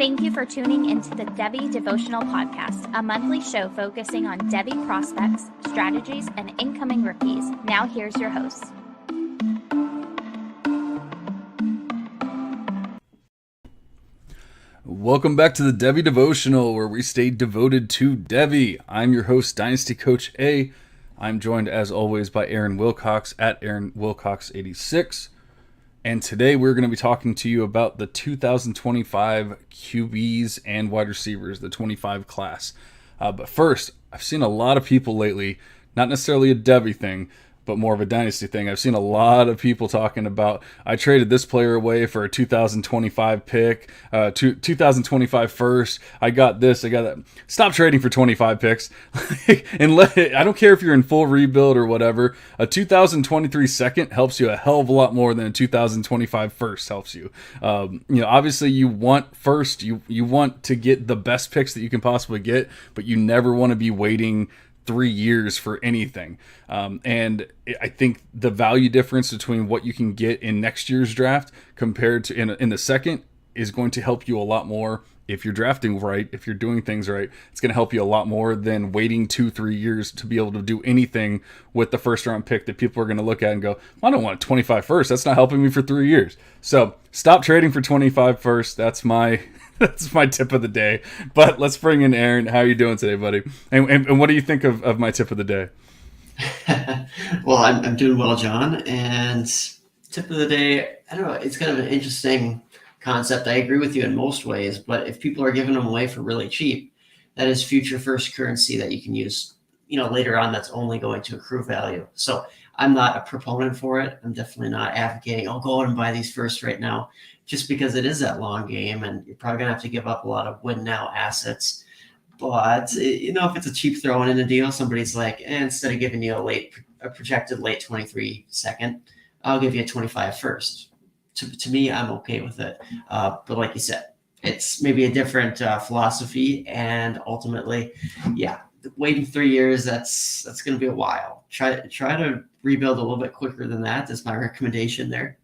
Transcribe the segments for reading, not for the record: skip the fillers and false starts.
Thank you for tuning into the Devy Devotional Podcast, a monthly show focusing on Devy prospects, strategies, and incoming rookies. Now here's your host. Welcome back to the Devy Devotional, where we stay devoted to Devy. I'm your host, Dynasty Coach A. I'm joined, as always, by Aaron Wilcox at Aaron Wilcox86. And today we're going to be talking to you about the 2025 QBs and wide receivers, the 25 class. But first, I've seen a lot of people lately, not necessarily a Devy thing, but more of a dynasty thing. I've seen a lot of people talking about, I traded this player away for a 2025 pick, 2025 first. I got this, I got that. Stop trading for 25 picks. I don't care if you're in full rebuild or whatever. A 2023 second helps you a hell of a lot more than a 2025 first helps you. Obviously you want first, you want to get the best picks that you can possibly get, but you never want to be waiting 3 years for anything. And I think the value difference between what you can get in next year's draft compared to in the second is going to help you a lot more. If you're drafting right, if you're doing things right, it's going to help you a lot more than waiting 2-3 years to be able to do anything with the first round pick that people are going to look at and go, I don't want 25 first. That's not helping me for 3 years. So stop trading for 25 first. That's my tip of the day. But let's bring in Aaron. How are you doing today, buddy? And what do you think of my tip of the day? Well, I'm doing well, John. And tip of the day, I don't know, it's kind of an interesting concept. I agree with you in most ways, but if people are giving them away for really cheap, that is future first currency that you can use, later on, that's only going to accrue value. So I'm not a proponent for it. I'm definitely not advocating, go out and buy these first right now, just because it is that long game and you're probably gonna have to give up a lot of win now assets. But if it's a cheap throw in a deal, somebody's like, instead of giving you a projected late 23 second, I'll give you a 25 first. To me, I'm okay with it. But like you said, it's maybe a different philosophy, and ultimately, waiting 3 years, that's going to be a while. Try to rebuild a little bit quicker than that. That's my recommendation there.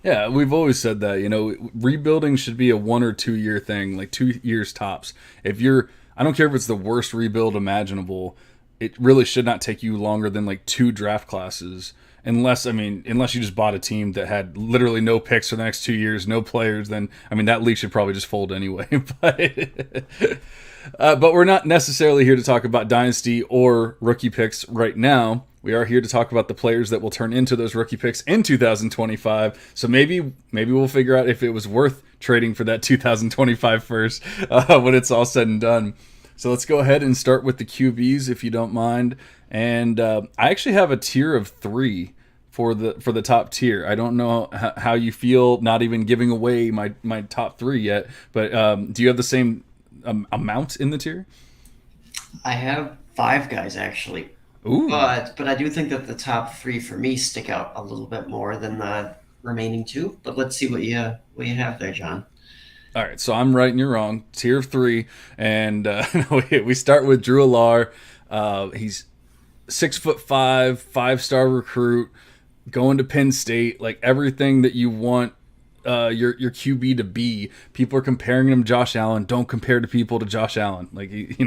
Yeah, we've always said that, rebuilding should be a 1 or 2 year thing, like 2 years tops. I don't care if it's the worst rebuild imaginable, it really should not take you longer than like 2 draft classes. Unless you just bought a team that had literally no picks for the next 2 years, no players, then, that league should probably just fold anyway. But we're not necessarily here to talk about dynasty or rookie picks right now. We are here to talk about the players that will turn into those rookie picks in 2025. So maybe we'll figure out if it was worth trading for that 2025 first when it's all said and done. So let's go ahead and start with the QBs, if you don't mind. And I actually have a tier of 3 for the top tier. I don't know how you feel not even giving away my top 3 yet, but do you have the same amount in the tier? I have 5 guys actually. Ooh. But I do think that the top 3 for me stick out a little bit more than the remaining 2. But let's see what you have there, John. All right, so I'm right and you're wrong. Tier of 3, and we start with Drew Allar. He's 6'5", 5-star recruit, going to Penn State, like everything that you want your QB to be. People are comparing him to Josh Allen. Don't compare people to Josh Allen. Like,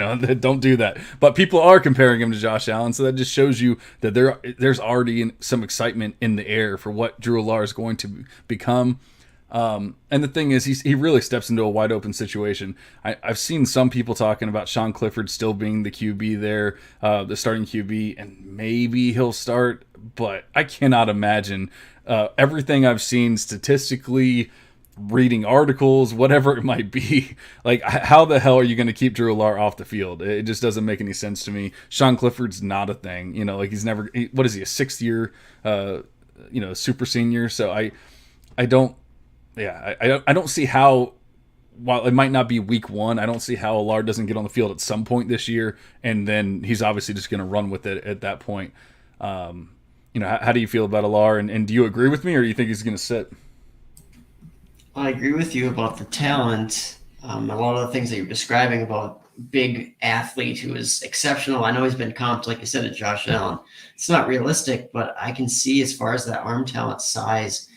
don't do that. But people are comparing him to Josh Allen, so that just shows you that there's already some excitement in the air for what Drew Allar is going to become. And the thing is, he really steps into a wide open situation. I've seen some people talking about Sean Clifford still being the QB there, the starting QB, and maybe he'll start, but I cannot imagine everything I've seen statistically, reading articles, whatever it might be. Like, how the hell are you going to keep Drew Allar off the field? It just doesn't make any sense to me. Sean Clifford's not a thing. He's never. What is he? A 6th year, super senior. So I don't. Yeah, I don't see how, while it might not be week 1, I don't see how Allar doesn't get on the field at some point this year, and then he's obviously just going to run with it at that point. How do you feel about Allar, and do you agree with me, or do you think he's going to sit? I agree with you about the talent. A lot of the things that you're describing about big athlete who is exceptional. I know he's been comped, like you said, to Josh Allen. It's not realistic, but I can see as far as that arm talent, size,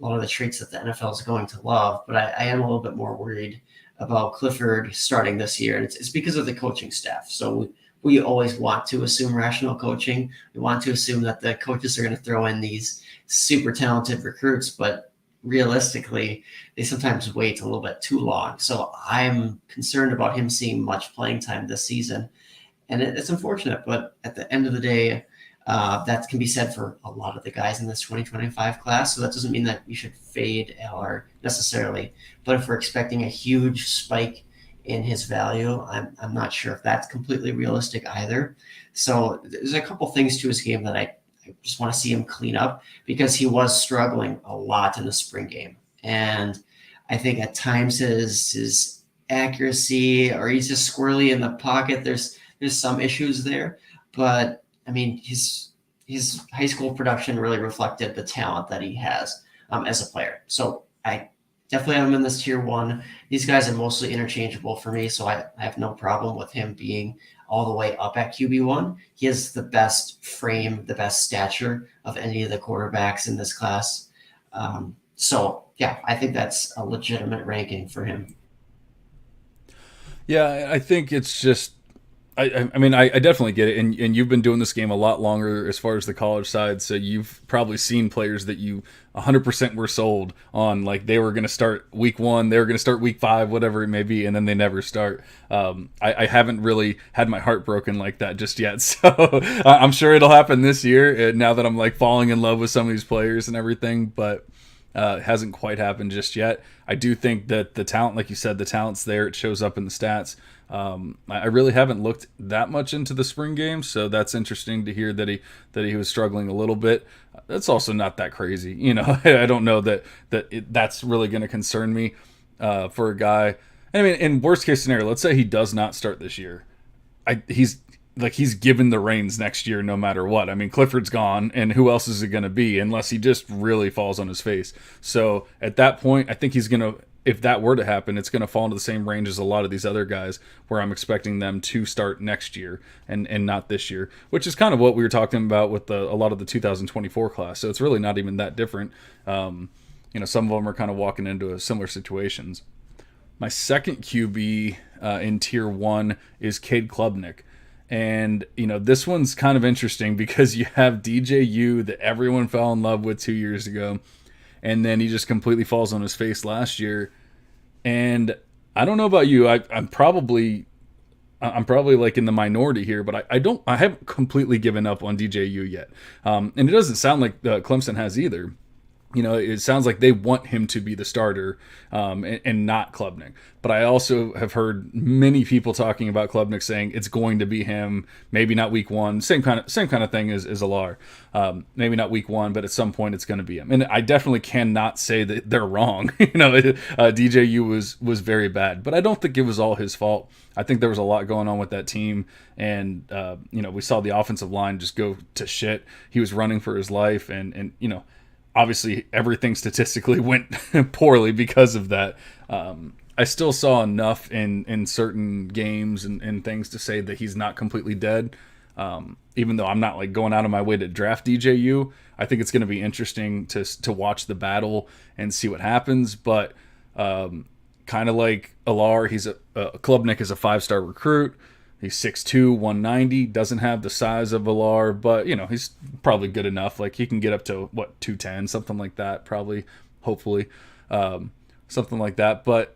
a lot of the traits that the NFL is going to love. But I am a little bit more worried about Clifford starting this year, and it's because of the coaching staff. So we always want to assume rational coaching. We want to assume that the coaches are going to throw in these super talented recruits, but realistically, they sometimes wait a little bit too long. So I'm concerned about him seeing much playing time this season. And it's unfortunate, but at the end of the day, that can be said for a lot of the guys in this 2025 class. So that doesn't mean that you should fade Eller necessarily. But if we're expecting a huge spike in his value, I'm not sure if that's completely realistic either. So there's a couple things to his game that I just want to see him clean up, because he was struggling a lot in the spring game. And I think at times his accuracy, or he's just squirrely in the pocket, there's some issues there. But I mean, his high school production really reflected the talent that he has as a player. So I definitely have him in this tier 1. These guys are mostly interchangeable for me, so I have no problem with him being all the way up at QB1. He has the best frame, the best stature of any of the quarterbacks in this class. So yeah, I think that's a legitimate ranking for him. Yeah, I think it's just I mean, I definitely get it, and you've been doing this game a lot longer as far as the college side, so you've probably seen players that you 100% were sold on, like they were going to start week 1, they were going to start week 5, whatever it may be, and then they never start. I haven't really had my heart broken like that just yet, so I'm sure it'll happen this year, now that I'm like falling in love with some of these players and everything, but it hasn't quite happened just yet. I do think that the talent, like you said, the talent's there, it shows up in the stats. I really haven't looked that much into the spring game, so that's interesting to hear that he was struggling a little bit. That's also not that crazy, you know. I don't know that's really going to concern me for a guy. I mean, in worst case scenario, let's say he does not start this year. He's given the reins next year no matter what. I mean, Clifford's gone, and who else is it going to be unless he just really falls on his face? So at that point, I think he's going to, if that were to happen, it's going to fall into the same range as a lot of these other guys, where I'm expecting them to start next year and not this year, which is kind of what we were talking about with a lot of the 2024 class. So it's really not even that different. You know, some of them are kind of walking into similar situations. My second QB in tier 1 is Cade Klubnik. And, you know, this one's kind of interesting because you have DJU that everyone fell in love with 2 years ago, and then he just completely falls on his face last year. And I don't know about you, I'm probably like in the minority here, but I haven't completely given up on DJU yet. And it doesn't sound like Clemson has either. You know, it sounds like they want him to be the starter and not Klubnik. But I also have heard many people talking about Klubnik saying it's going to be him, maybe not week 1. Same kind of thing as Alar. Maybe not week 1, but at some point it's going to be him. And I definitely cannot say that they're wrong. You know, DJU was very bad, but I don't think it was all his fault. I think there was a lot going on with that team, and you know, we saw the offensive line just go to shit. He was running for his life, and you know, obviously everything statistically went poorly because of that. I still saw enough in certain games and things to say that he's not completely dead. Even though I'm not like going out of my way to draft DJU, I think it's going to be interesting to watch the battle and see what happens. But kind of like Alar, he's Klubnik is a 5-star recruit. He's 6'2", 190, doesn't have the size of Alar, but, you know, he's probably good enough. Like, he can get up to, 210, something like that, probably, hopefully, something like that. But,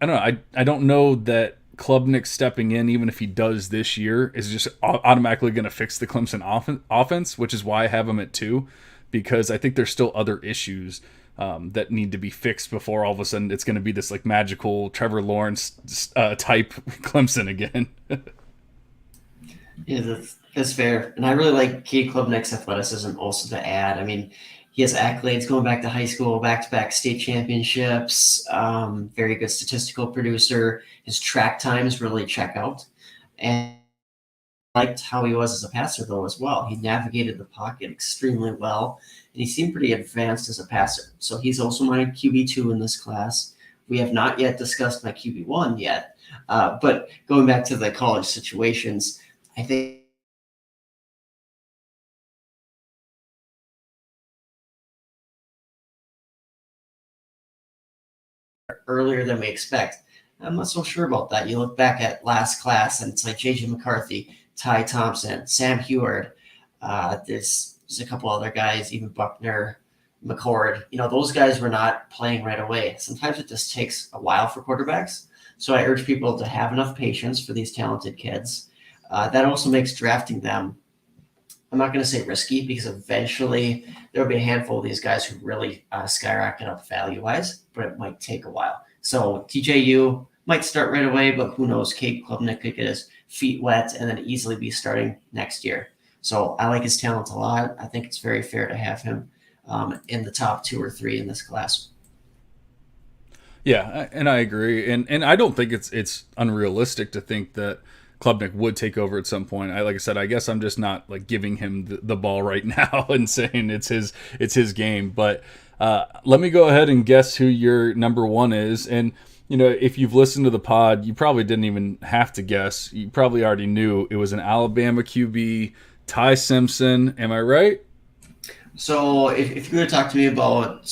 I don't know, I don't know that Klubnik stepping in, even if he does this year, is just automatically going to fix the Clemson offense, which is why I have him at 2, because I think there's still other issues that need to be fixed before all of a sudden it's going to be this like magical Trevor Lawrence type Clemson again. Yeah, that's fair. And I really like Cade Klubnik's athleticism also to add. I mean, he has accolades going back to high school, back-to-back state championships, very good statistical producer. His track times really check out. And I liked how he was as a passer, though, as well. He navigated the pocket extremely well, and he seemed pretty advanced as a passer. So he's also my QB2 in this class. We have not yet discussed my QB1 yet. But going back to the college situations, I think earlier than we expect. I'm not so sure about that. You look back at last class, and it's like J.J. McCarthy, Ty Thompson, Sam Heward. There's a couple other guys, even Buckner, McCord. Those guys were not playing right away. Sometimes it just takes a while for quarterbacks. So I urge people to have enough patience for these talented kids. That also makes drafting them, I'm not going to say risky, because eventually there will be a handful of these guys who really skyrocket up value-wise, but it might take a while. So TJU might start right away, but who knows? Cade Klubnik could get his feet wet and then easily be starting next year. So I like his talent a lot. I think it's very fair to have him in the top 2 or 3 in this class. Yeah, and I agree, and I don't think it's unrealistic to think that Klubnik would take over at some point. Like I said, I guess I'm just not like giving him the ball right now and saying it's his game. But let me go ahead and guess who your number 1 is. And if you've listened to the pod, you probably didn't even have to guess. You probably already knew it was an Alabama QB, Ty Simpson. Am I right? So if you would have talked to me about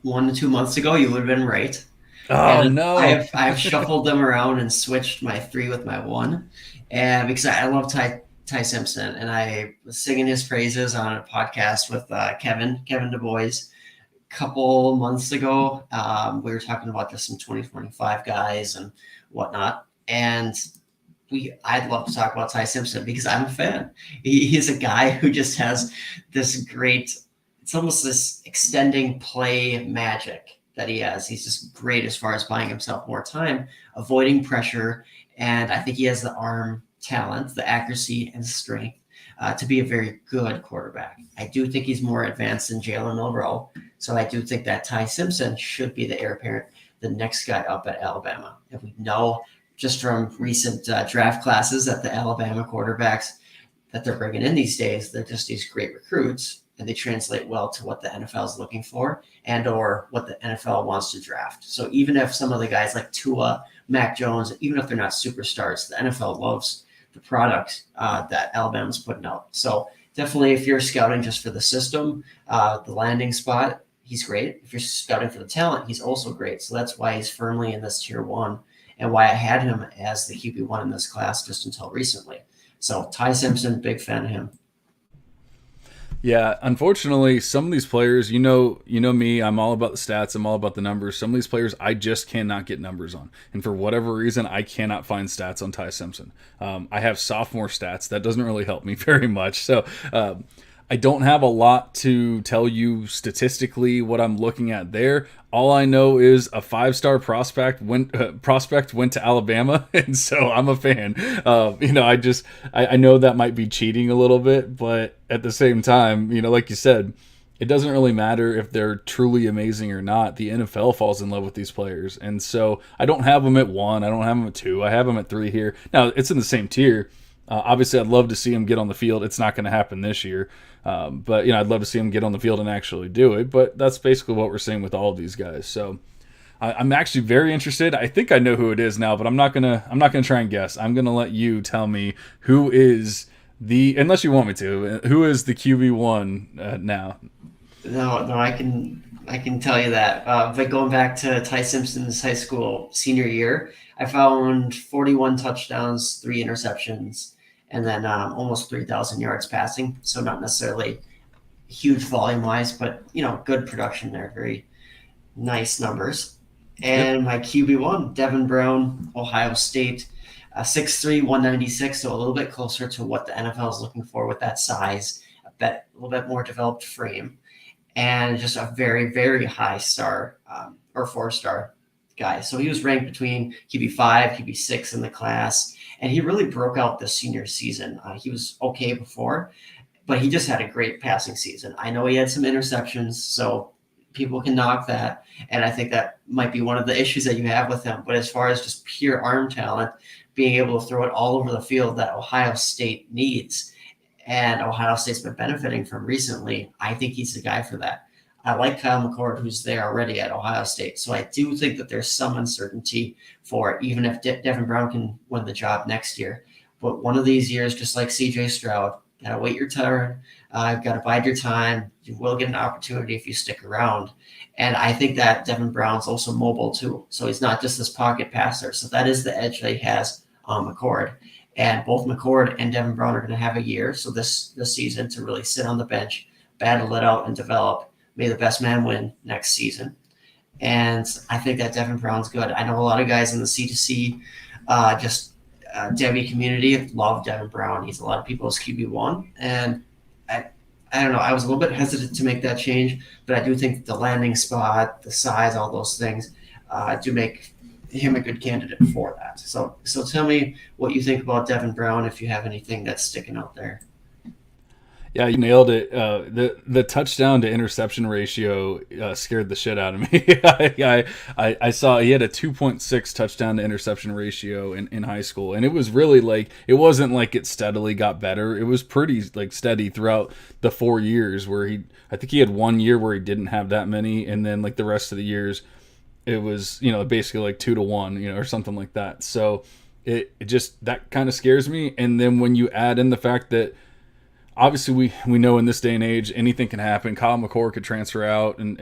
1 to 2 months ago, you would have been right. Oh, and no. I've shuffled them around and switched my 3 with my 1, and because I love Ty Simpson, and I was singing his praises on a podcast with Kevin Du Bois a couple months ago. We were talking about just some 2025 guys and whatnot, and I'd love to talk about Ty Simpson because I'm a fan. He's a guy who just has this great, it's almost this extending play magic that he has. He's just great as far as buying himself more time, avoiding pressure, and I think he has the arm talent, the accuracy, and strength to be a very good quarterback. I do think he's more advanced than Jalen Milroe, so I do think that Ty Simpson should be the heir apparent, the next guy up at Alabama. And we know just from recent draft classes that the Alabama quarterbacks that they're bringing in these days, they're just these great recruits, and they translate well to what the NFL is looking for and or what the NFL wants to draft. So even if some of the guys like Tua, Mac Jones, even if they're not superstars, the NFL loves the product that Alabama's putting out. So definitely if you're scouting just for the system, the landing spot, he's great. If you're scouting for the talent, he's also great. So that's why he's firmly in this tier 1 and why I had him as the QB1 in this class just until recently. So Ty Simpson, big fan of him. Yeah, unfortunately, some of these players, you know me, I'm all about the stats, I'm all about the numbers. Some of these players, I just cannot get numbers on. And for whatever reason, I cannot find stats on Ty Simpson. I have sophomore stats. That doesn't really help me very much. So I don't have a lot to tell you statistically what I'm looking at there. All I know is a 5-star prospect went to Alabama, and so I'm a fan. I know that might be cheating a little bit, but at the same time, like you said, it doesn't really matter if they're truly amazing or not. The NFL falls in love with these players, and so I don't have them at 1. I don't have them at 2. I have them at 3 here. Now it's in the same tier. Obviously, I'd love to see him get on the field. It's not going to happen this year. But I'd love to see him get on the field and actually do it. But that's basically what we're seeing with all of these guys. So I'm actually very interested. I think I know who it is now, but I'm not gonna try and guess. I'm gonna let you tell me who is unless you want me to, who is the QB1 now. No, I can tell you that. But going back to Ty Simpson's high school senior year, I found 41 touchdowns, 3 interceptions, and then almost 3,000 yards passing. So not necessarily huge volume-wise, but, good production there. Very nice numbers. And my QB1, Devin Brown, Ohio State, 6'3", 196, so a little bit closer to what the NFL is looking for with that size, a little bit more developed frame, and just a very, very high star or 4-star guy. So he was ranked between QB5, QB6 in the class, and he really broke out this senior season. He was okay before, but he just had a great passing season. I know he had some interceptions, so people can knock that, and I think that might be one of the issues that you have with him. But as far as just pure arm talent, being able to throw it all over the field that Ohio State needs, and Ohio State's been benefiting from recently, I think he's the guy for that. I like Kyle McCord, who's there already at Ohio State. So I do think that there's some uncertainty for even if Devin Brown can win the job next year. But one of these years, just like C.J. Stroud, Gotta wait your turn. Gotta bide your time. You will get an opportunity if you stick around. And I think that Devin Brown's also mobile too. So he's not just this pocket passer. So that is the edge that he has on McCord. And both McCord and Devin Brown are going to have a year. So this season to really sit on the bench, battle it out, and develop. May the best man win next season. And I think that Devin Brown's good. I know a lot of guys in the C2C, Devy community love Devin Brown. He's a lot of people's QB1. And I don't know. I was a little bit hesitant to make that change, but I do think the landing spot, the size, all those things do make him a good candidate for that. So tell me what you think about Devin Brown, if you have anything that's sticking out there. Yeah, you nailed it. The touchdown to interception ratio scared the shit out of me. I saw he had a 2.6 touchdown to interception ratio in high school, and it was really like, it wasn't like it steadily got better. It was pretty like steady throughout the 4 years where I think he had 1 year where he didn't have that many, and then like the rest of the years it was, basically like 2 to 1, or something like that. So it just, that kind of scares me. And then when you add in the fact that obviously we know in this day and age anything can happen. Kyle McCord could transfer out, and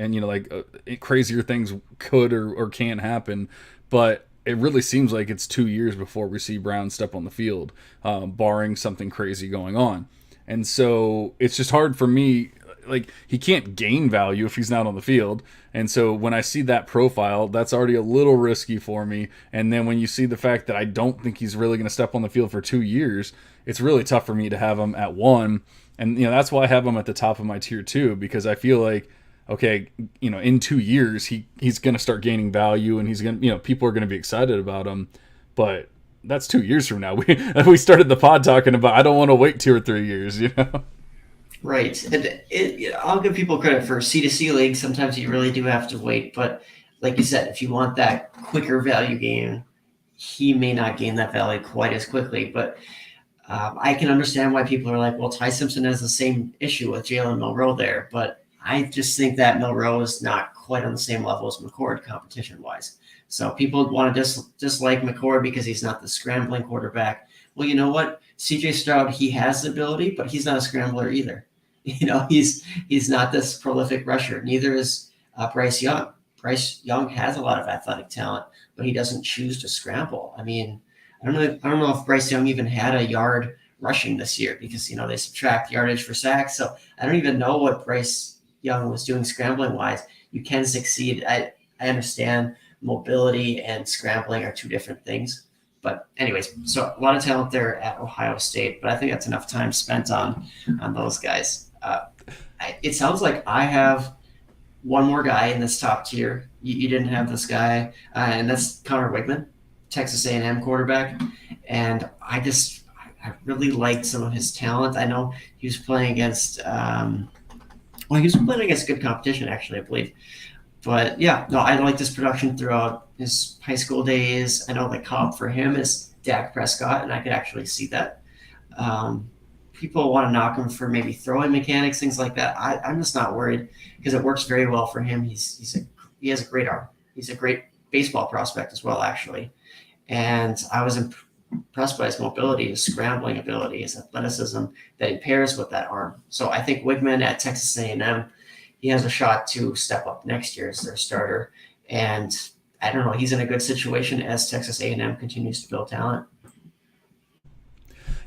crazier things could or can happen, but it really seems like it's 2 years before we see Brown step on the field, barring something crazy going on. And so it's just hard for me. Like, he can't gain value if he's not on the field. And so when I see that profile, that's already a little risky for me. And then when you see the fact that I don't think he's really going to step on the field for 2 years, it's really tough for me to have him at 1. And, that's why I have him at the top of my tier 2, because I feel like, okay, in 2 years, he's going to start gaining value, and he's going to, people are going to be excited about him. But that's 2 years from now. We started the pod talking about, I don't want to wait 2 or 3 years, Right. And I'll give people credit for C2C leagues. Sometimes you really do have to wait. But like you said, if you want that quicker value gain, he may not gain that value quite as quickly. But I can understand why people are like, well, Ty Simpson has the same issue with Jalen Milroe there. But I just think that Milroe is not quite on the same level as McCord competition-wise. So people want to dislike McCord because he's not the scrambling quarterback. Well, you know what? CJ Stroud, he has the ability, but he's not a scrambler either. He's not this prolific rusher. Neither is Bryce Young. Bryce Young has a lot of athletic talent, but he doesn't choose to scramble. I mean, I don't know if Bryce Young even had a yard rushing this year, because they subtract yardage for sacks. So I don't even know what Bryce Young was doing scrambling wise. You can succeed. I understand mobility and scrambling are two different things. But anyways, so a lot of talent there at Ohio State, but I think that's enough time spent on those guys. It sounds like I have one more guy in this top tier. You didn't have this guy, and that's Connor Wigman, Texas A&M quarterback. And I really liked some of his talent. I know he was playing against good competition, actually, I believe. But yeah, no, I liked his production throughout his high school days. I know the comp for him is Dak Prescott, and I could actually see that. People want to knock him for maybe throwing mechanics, things like that. I'm just not worried, because it works very well for him. He has a great arm. He's a great baseball prospect as well, actually. And I was impressed by his mobility, his scrambling ability, his athleticism that he pairs with that arm. So I think Wigman at Texas A&M, he has a shot to step up next year as their starter. And I don't know, he's in a good situation as Texas A&M continues to build talent.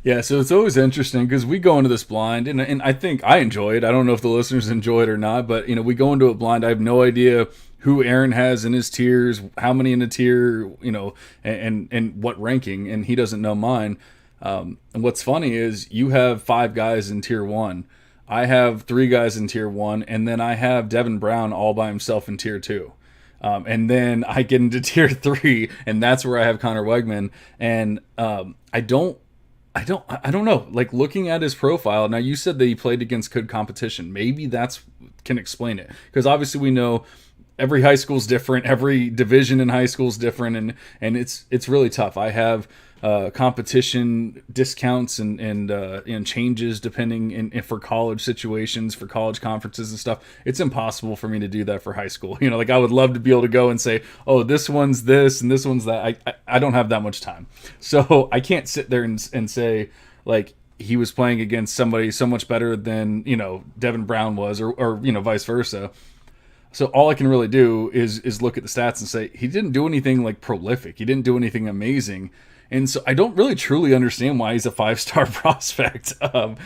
Yeah, so it's always interesting because we go into this blind, and I think I enjoy it. I don't know if the listeners enjoy it or not, but we go into it blind. I have no idea who Aaron has in his tiers, how many in a tier, and what ranking, and he doesn't know mine. And what's funny is you have 5 guys in tier 1. I have 3 guys in tier 1, and then I have Devin Brown all by himself in tier 2. And then I get into tier 3, and that's where I have Connor Wegman. And I don't know. Like, looking at his profile, now you said that he played against good competition. Maybe that's can explain it, because obviously we know every high school's different, every division in high school's different, and it's really tough. I have competition discounts and changes depending for college situations, for college conferences and stuff. It's impossible for me to do that for high school. Like, I would love to be able to go and say, oh, this one's this and this one's that. I don't have that much time, so I can't sit there and say, like, he was playing against somebody so much better than, Devin Brown was, or vice versa. So all I can really do is look at the stats and say he didn't do anything like prolific. He didn't do anything amazing. And so I don't really truly understand why he's a 5-star prospect. And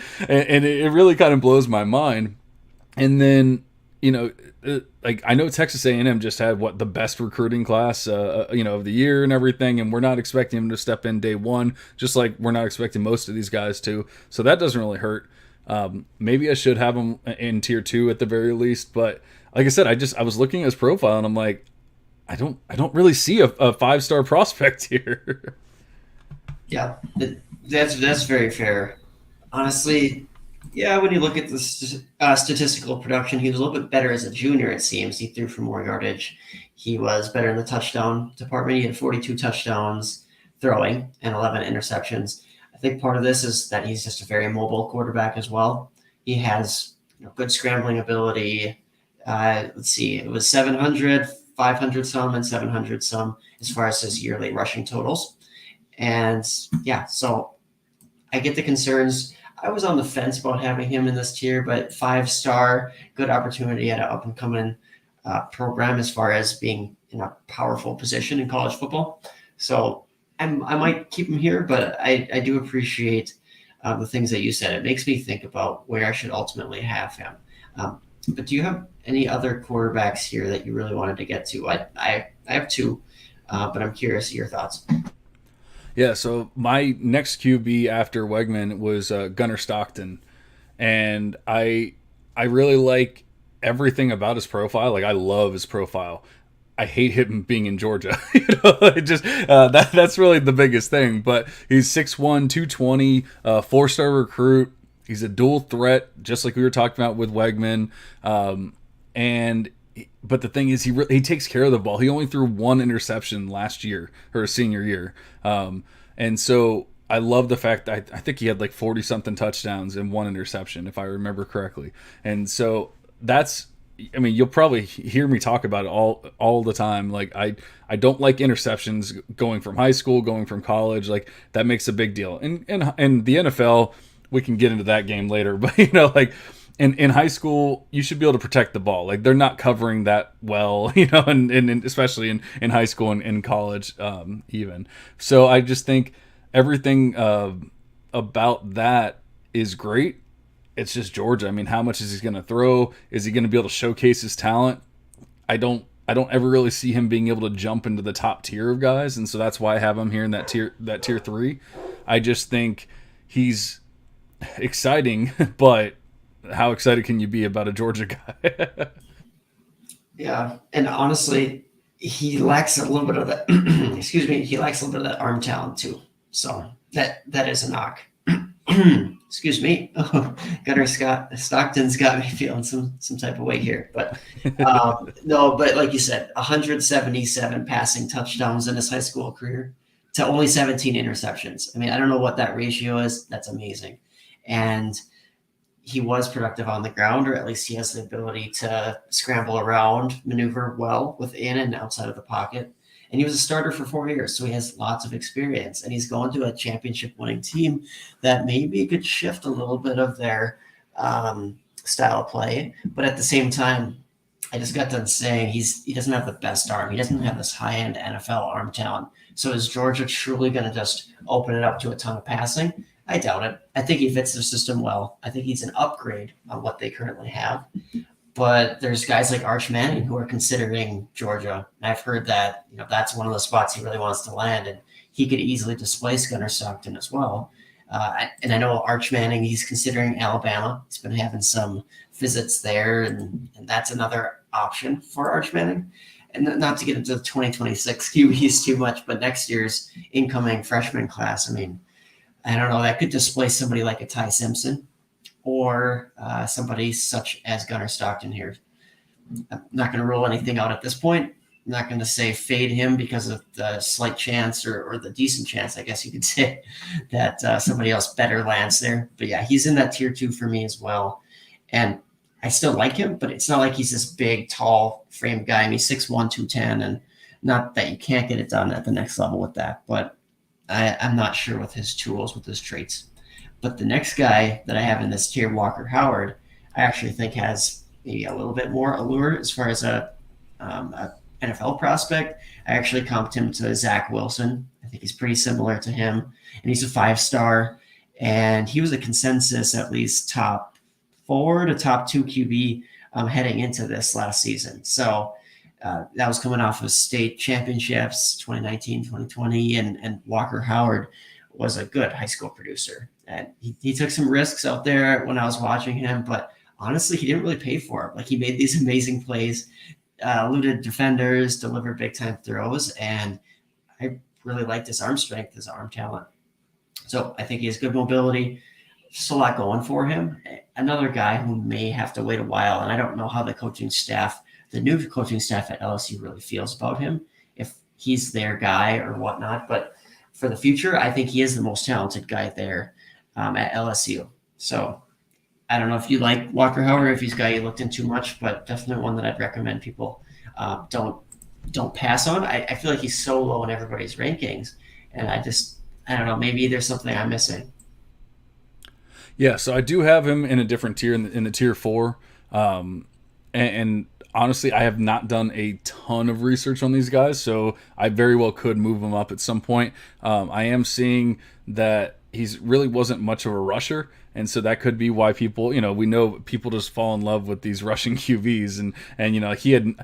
it really kind of blows my mind. And then, like I know Texas A&M just had the best recruiting class, of the year and everything. And we're not expecting him to step in day one, just like we're not expecting most of these guys to. So that doesn't really hurt. Maybe I should have him in tier 2 at the very least, but like I said, I was looking at his profile and I'm like, I don't really see a 5-star prospect here. Yeah, that's very fair. Honestly, yeah, when you look at the statistical production, he was a little bit better as a junior, it seems. He threw for more yardage. He was better in the touchdown department. He had 42 touchdowns throwing and 11 interceptions. I think part of this is that he's just a very mobile quarterback as well. He has good scrambling ability. Let's see, it was 700, 500 some, and 700 some as far as his yearly rushing totals. And yeah, so I get the concerns. I was on the fence about having him in this tier, but 5-star, good opportunity at an up-and-coming program as far as being in a powerful position in college football. So I might keep him here, but I do appreciate the things that you said. It makes me think about where I should ultimately have him. But do you have any other quarterbacks here that you really wanted to get to? I have 2, but I'm curious your thoughts. Yeah, so my next QB after Wegman was Gunnar Stockton, and I really like everything about his profile. Like I love his profile. I hate him being in Georgia. That's really the biggest thing. But he's 6'1", 220, 4-star recruit. He's a dual threat, just like we were talking about with Wegman. But the thing is, he takes care of the ball. He only threw 1 interception last year, or his senior year. And so I love the fact that I think he had like 40-something touchdowns and 1 interception, if I remember correctly. And so you'll probably hear me talk about it all the time. Like I don't like interceptions going from high school, going from college. Like that makes a big deal. And the NFL, we can get into that game later, but in high school, you should be able to protect the ball. Like they're not covering that well, and especially in high school and in college, even. So I just think everything about that is great. It's just Georgia. I mean, how much is he going to throw? Is he going to be able to showcase his talent? I don't ever really see him being able to jump into the top tier of guys, and so that's why I have him here in that tier 3. I just think he's exciting, but how excited can you be about a Georgia guy? Yeah, and honestly, he lacks a little bit of that. Excuse me, he lacks a little bit of that arm talent too. So that is a knock. Excuse me. Gunnar Stockton's got me feeling some type of way here, but no. But like you said, 177 passing touchdowns in his high school career to only 17 interceptions. I mean, I don't know what that ratio is. That's amazing, and he was productive on the ground, or at least he has the ability to scramble around, maneuver well within and outside of the pocket. And he was a starter for 4 years, so he has lots of experience. And he's going to a championship-winning team that maybe could shift a little bit of their style of play. But at the same time, I just got done saying he doesn't have the best arm. He doesn't have this high-end NFL arm talent. So is Georgia truly going to just open it up to a ton of passing? I doubt it. I think he fits their system well. I think he's an upgrade on what they currently have. But there's guys like Arch Manning who are considering Georgia. And I've heard that that's one of the spots he really wants to land, and he could easily displace Gunnar Stockton as well. And I know Arch Manning, he's considering Alabama. He's been having some visits there, and that's another option for Arch Manning. And not to get into the 2026 QBs too much, but next year's incoming freshman class, I mean, I don't know, that could displace somebody like a Ty Simpson or somebody such as Gunnar Stockton here. I'm not going to rule anything out at this point. I'm not going to say fade him because of the slight chance or the decent chance, I guess you could say, that somebody else better lands there. But yeah, he's in that tier 2 for me as well. And I still like him, but it's not like he's this big, tall frame guy. I mean, 6'1", 210, and not that you can't get it done at the next level with that. But I'm not sure with his tools, with his traits. But the next guy that I have in this tier, Walker Howard, I actually think has maybe a little bit more allure as far as a NFL prospect. I actually comped him to Zach Wilson. I think he's pretty similar to him, and he's a 5-star. And he was a consensus at least top 4 to top 2 QB heading into this last season. So that was coming off of state championships 2019, 2020, and Walker Howard was a good high school producer. And he took some risks out there when I was watching him, but honestly, he didn't really pay for it. Like, he made these amazing plays, eluded defenders, delivered big time throws, and I really liked his arm strength, his arm talent. So I think he has good mobility, just a lot going for him. Another guy who may have to wait a while, and I don't know how the new coaching staff at LSU really feels about him, if he's their guy or whatnot. But for the future, I think he is the most talented guy there at LSU. So I don't know if you like Walker Howard, if he's a guy you looked into much, but definitely one that I'd recommend people don't pass on. I feel like he's so low in everybody's rankings, and I don't know, maybe there's something I'm missing. Yeah, so I do have him in a different tier, in the tier 4. And honestly, I have not done a ton of research on these guys, so I very well could move him up at some point. I am seeing that he's really wasn't much of a rusher, and so that could be why people, we know people just fall in love with these rushing QBs, and he had.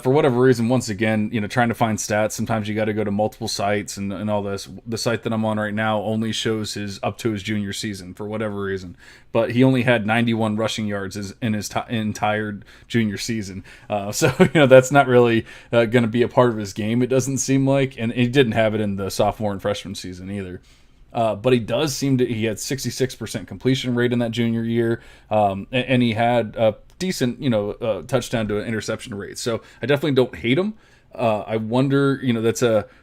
For whatever reason, once again, trying to find stats, sometimes you got to go to multiple sites and all this. The site that I'm on right now only shows up to his junior season for whatever reason. But he only had 91 rushing yards in his entire junior season. So that's not really going to be a part of his game, it doesn't seem like. And he didn't have it in the sophomore and freshman season either. But he does he had 66% completion rate in that junior year. And he had a decent, touchdown to an interception rate. So I definitely don't hate him. I wonder,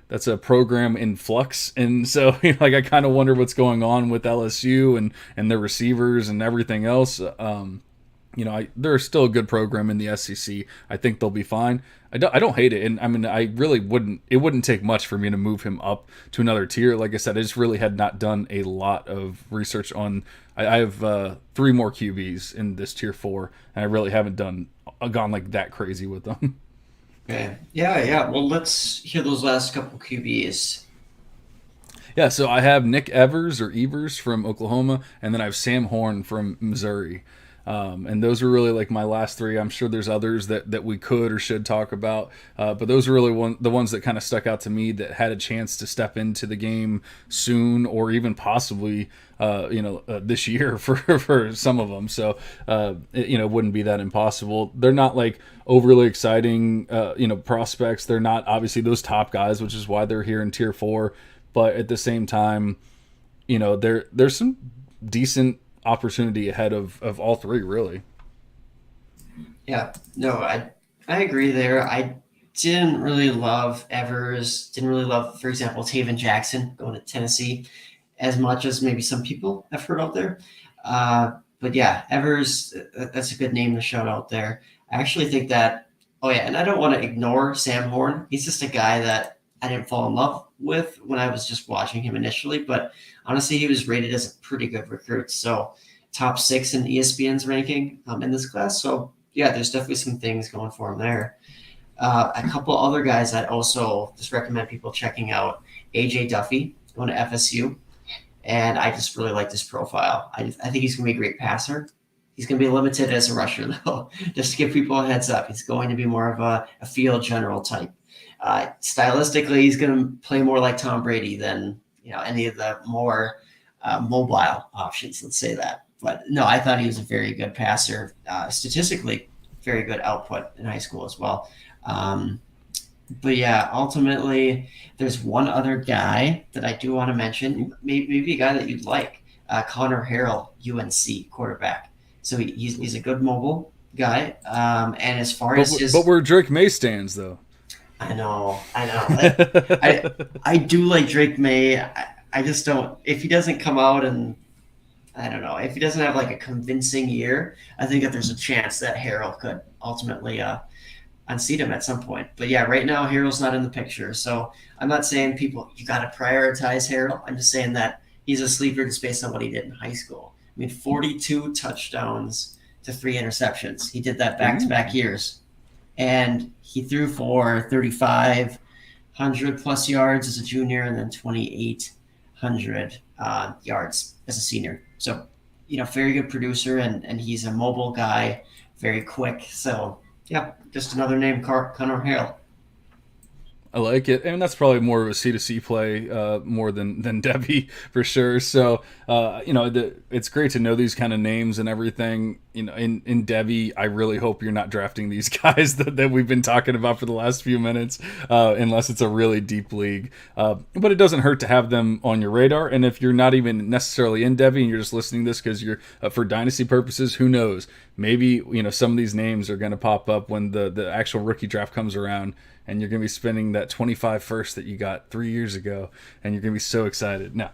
that's a program in flux. And so, I kind of wonder what's going on with LSU and their receivers and everything else. They're still a good program in the SEC. I think they'll be fine. I don't hate it. And I mean, it wouldn't take much for me to move him up to another tier. Like I said, I just really had not done a lot of research on, I have 3 more QBs in this tier 4, and I really haven't gone like that crazy with them. Okay. Yeah. Well, let's hear those last couple QBs. Yeah, so I have Nick Evers from Oklahoma, and then I have Sam Horn from Missouri. And those are really like my last 3. I'm sure there's others that we could or should talk about, but those are really the ones that kind of stuck out to me that had a chance to step into the game soon or even possibly this year for some of them. So it wouldn't be that impossible. They're not like overly exciting prospects. They're not obviously those top guys, which is why they're here in tier 4. But at the same time, there's some decent opportunity ahead of all 3, really. Yeah, no, I agree there. I didn't really love Evers, didn't really love, for example, Taven Jackson going to Tennessee as much as maybe some people have heard out there. But yeah, Evers, that's a good name to shout out there. I actually think that, and I don't want to ignore Sam Horn. He's just a guy that I didn't fall in love with when I was just watching him initially, but honestly, he was rated as a pretty good recruit. So top 6 in ESPN's ranking in this class. So yeah, there's definitely some things going for him there. A couple other guys I'd also just recommend people checking out. AJ Duffy going to FSU. And I just really like this profile. I think he's going to be a great passer. He's going to be limited as a rusher, though. Just to give people a heads up, he's going to be more of a field general type. Stylistically, he's going to play more like Tom Brady than any of the more mobile options. Let's say that. But no, I thought he was a very good passer. Statistically, very good output in high school as well. But yeah, ultimately, there's one other guy that I do want to mention. Maybe a guy that you'd like, Connor Harrell, UNC quarterback. So he's a good mobile guy. And as far as but where Drake May stands, though. I know. I do like Drake May. I just don't. If he doesn't come out and I don't know, if he doesn't have like a convincing year, I think that there's a chance that Harrell could ultimately unseat him at some point. But yeah, right now Harrell's not in the picture. So I'm not saying you got to prioritize Harrell. I'm just saying that he's a sleeper just based on what he did in high school. I mean, 42 touchdowns to 3 interceptions. He did that back-to-back years. And he threw for 3,500 plus yards as a junior and then 2,800 yards as a senior. So, very good producer, and he's a mobile guy, very quick. So, yeah, just another name, Connor Hale. I like it, and that's probably more of a C2C play, more than Devy for sure. So, it's great to know these kind of names and everything. In Devy, I really hope you're not drafting these guys that we've been talking about for the last few minutes, unless it's a really deep league. But it doesn't hurt to have them on your radar. And if you're not even necessarily in Devy and you're just listening to this because you're for dynasty purposes, who knows? Maybe some of these names are going to pop up when the actual rookie draft comes around, and you're going to be spending that 25 first that you got 3 years ago, and you're going to be so excited. Now,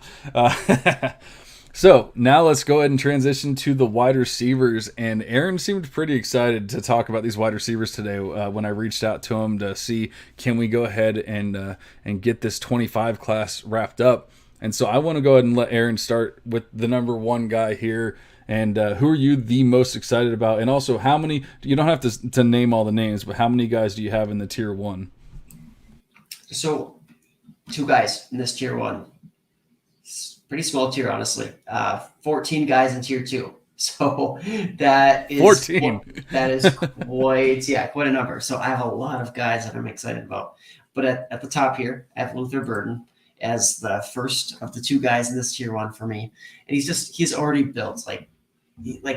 so now let's go ahead and transition to the wide receivers. And Aaron seemed pretty excited to talk about these wide receivers today when I reached out to him to see, can we go ahead and get this 25 class wrapped up. And so I want to go ahead and let Aaron start with the number one guy here. And who are you the most excited about? And also, how many, you don't have to name all the names, but how many guys do you have in the tier 1? So 2 guys in this tier 1. It's pretty small tier, honestly. 14 guys in tier 2. So that is 14. That is quite a number. So I have a lot of guys that I'm excited about. But at the top here, I have Luther Burden as the first of the 2 guys in this tier 1 for me. And he's already built like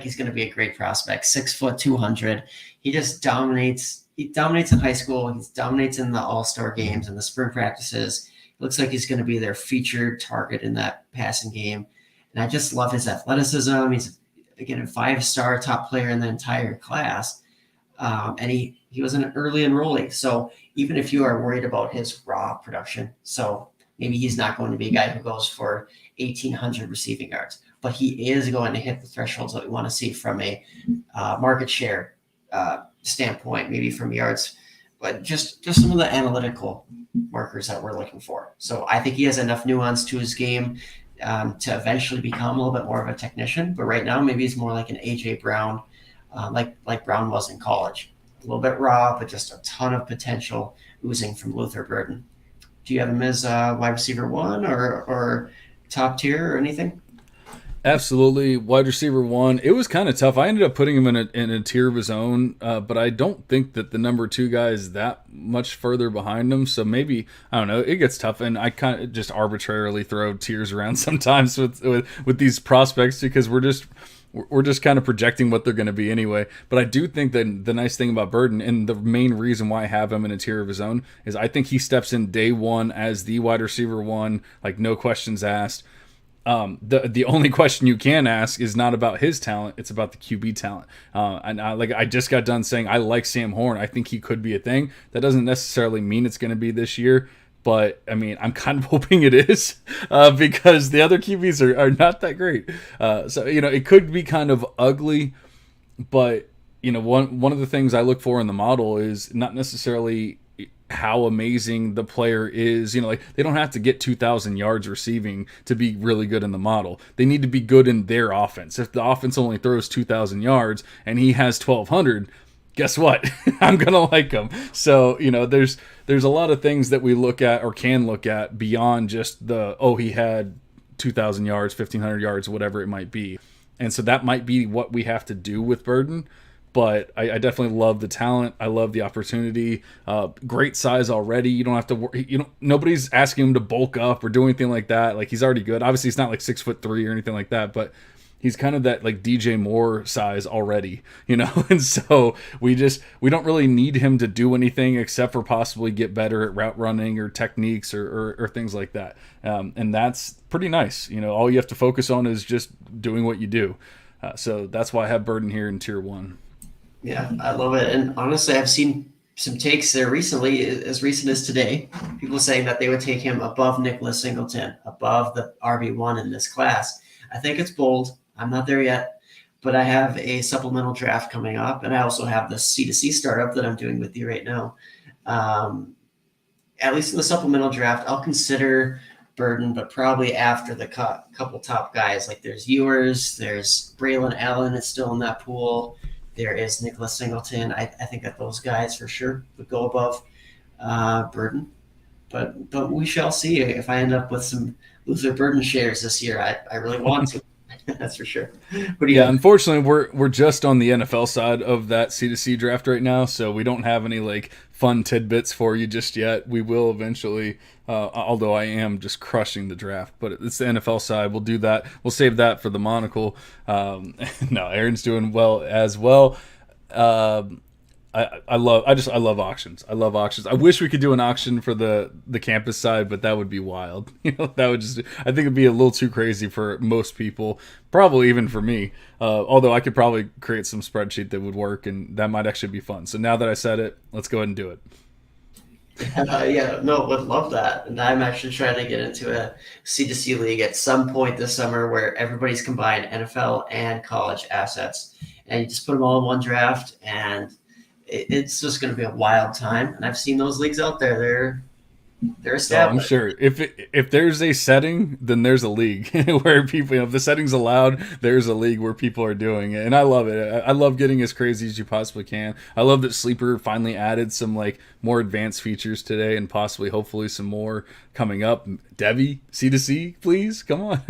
he's going to be a great prospect. 6 foot, 200. He just dominates. He dominates in high school. He dominates in the all-star games and the spring practices. It looks like he's going to be their featured target in that passing game. And I just love his athleticism. He's, again, a 5-star top player in the entire class. And he was an early enrollee. So even if you are worried about his raw production, so maybe he's not going to be a guy who goes for 1,800 receiving yards, but he is going to hit the thresholds that we want to see from a market share standpoint, maybe from yards, but just some of the analytical markers that we're looking for. So I think he has enough nuance to his game to eventually become a little bit more of a technician. But right now, maybe he's more like an A.J. Brown, like Brown was in college. A little bit raw, but just a ton of potential oozing from Luther Burden. Do you have him as wide receiver 1 or top tier or anything? Absolutely. Wide receiver 1. It was kind of tough. I ended up putting him in a tier of his own, but I don't think that the number 2 guy is that much further behind him. So maybe, I don't know, it gets tough. And I kind of just arbitrarily throw tiers around sometimes with these prospects because we're just kind of projecting what they're going to be anyway. But I do think that the nice thing about Burden, and the main reason why I have him in a tier of his own, is I think he steps in day 1 as the wide receiver 1, like no questions asked. The only question you can ask is not about his talent; it's about the QB talent. And I just got done saying I like Sam Horn. I think he could be a thing. That doesn't necessarily mean it's going to be this year, but I mean I'm kind of hoping it is because the other QBs are not that great. So it could be kind of ugly, but one of the things I look for in the model is not necessarily how amazing the player is. They don't have to get 2,000 yards receiving to be really good in the model. They need to be good in their offense. If the offense only throws 2,000 yards and he has 1,200, guess what? I'm gonna like him. So there's a lot of things that we look at or can look at beyond just he had 2,000 yards, 1,500 yards, whatever it might be. And so that might be what we have to do with Burden. But I definitely love the talent. I love the opportunity. Great size already. You don't have to worry. Nobody's asking him to bulk up or do anything like that. Like, he's already good. Obviously, he's not like 6'3" or anything like that, but he's kind of that like DJ Moore size already, And so we don't really need him to do anything except for possibly get better at route running or techniques or things like that. And that's pretty nice. All you have to focus on is just doing what you do. So that's why I have Burden here in tier 1. Yeah, I love it. And honestly, I've seen some takes there recently, as recent as today, people saying that they would take him above Nicholas Singleton, above the RB1 in this class. I think it's bold. I'm not there yet, but I have a supplemental draft coming up, and I also have the C2C startup that I'm doing with you right now. At least in the supplemental draft, I'll consider Burden, but probably after the couple top guys. Like there's Ewers, there's Braylon Allen is still in that pool. There is Nicholas Singleton. I think that those guys for sure would go above Burden. But we shall see if I end up with some Luther Burden shares this year. I really want to. That's for sure. What do you have? Unfortunately, we're just on the NFL side of that C2C draft right now, so we don't have any like fun tidbits for you just yet. We will eventually, although I am just crushing the draft, but it's the NFL side. We'll do that. We'll save that for the monocle. No, Aaron's doing well as well. I love auctions. I love auctions. I wish we could do an auction for the campus side, but that would be wild. That would I think it'd be a little too crazy for most people, probably even for me. Although I could probably create some spreadsheet that would work, and that might actually be fun. So now that I said it, let's go ahead and do it. Would love that. And I'm actually trying to get into a C2C league at some point this summer where everybody's combined NFL and college assets, and you just put them all in one draft, and it's just going to be a wild time. And I've seen those leagues out there. They're established. I'm sure if there's a setting, then there's a league where people, if the setting's allowed, there's a league where people are doing it. And I love it. I love getting as crazy as you possibly can. I love that Sleeper finally added some like more advanced features today, and possibly, hopefully, some more coming up. Devy, C2C, please, come on.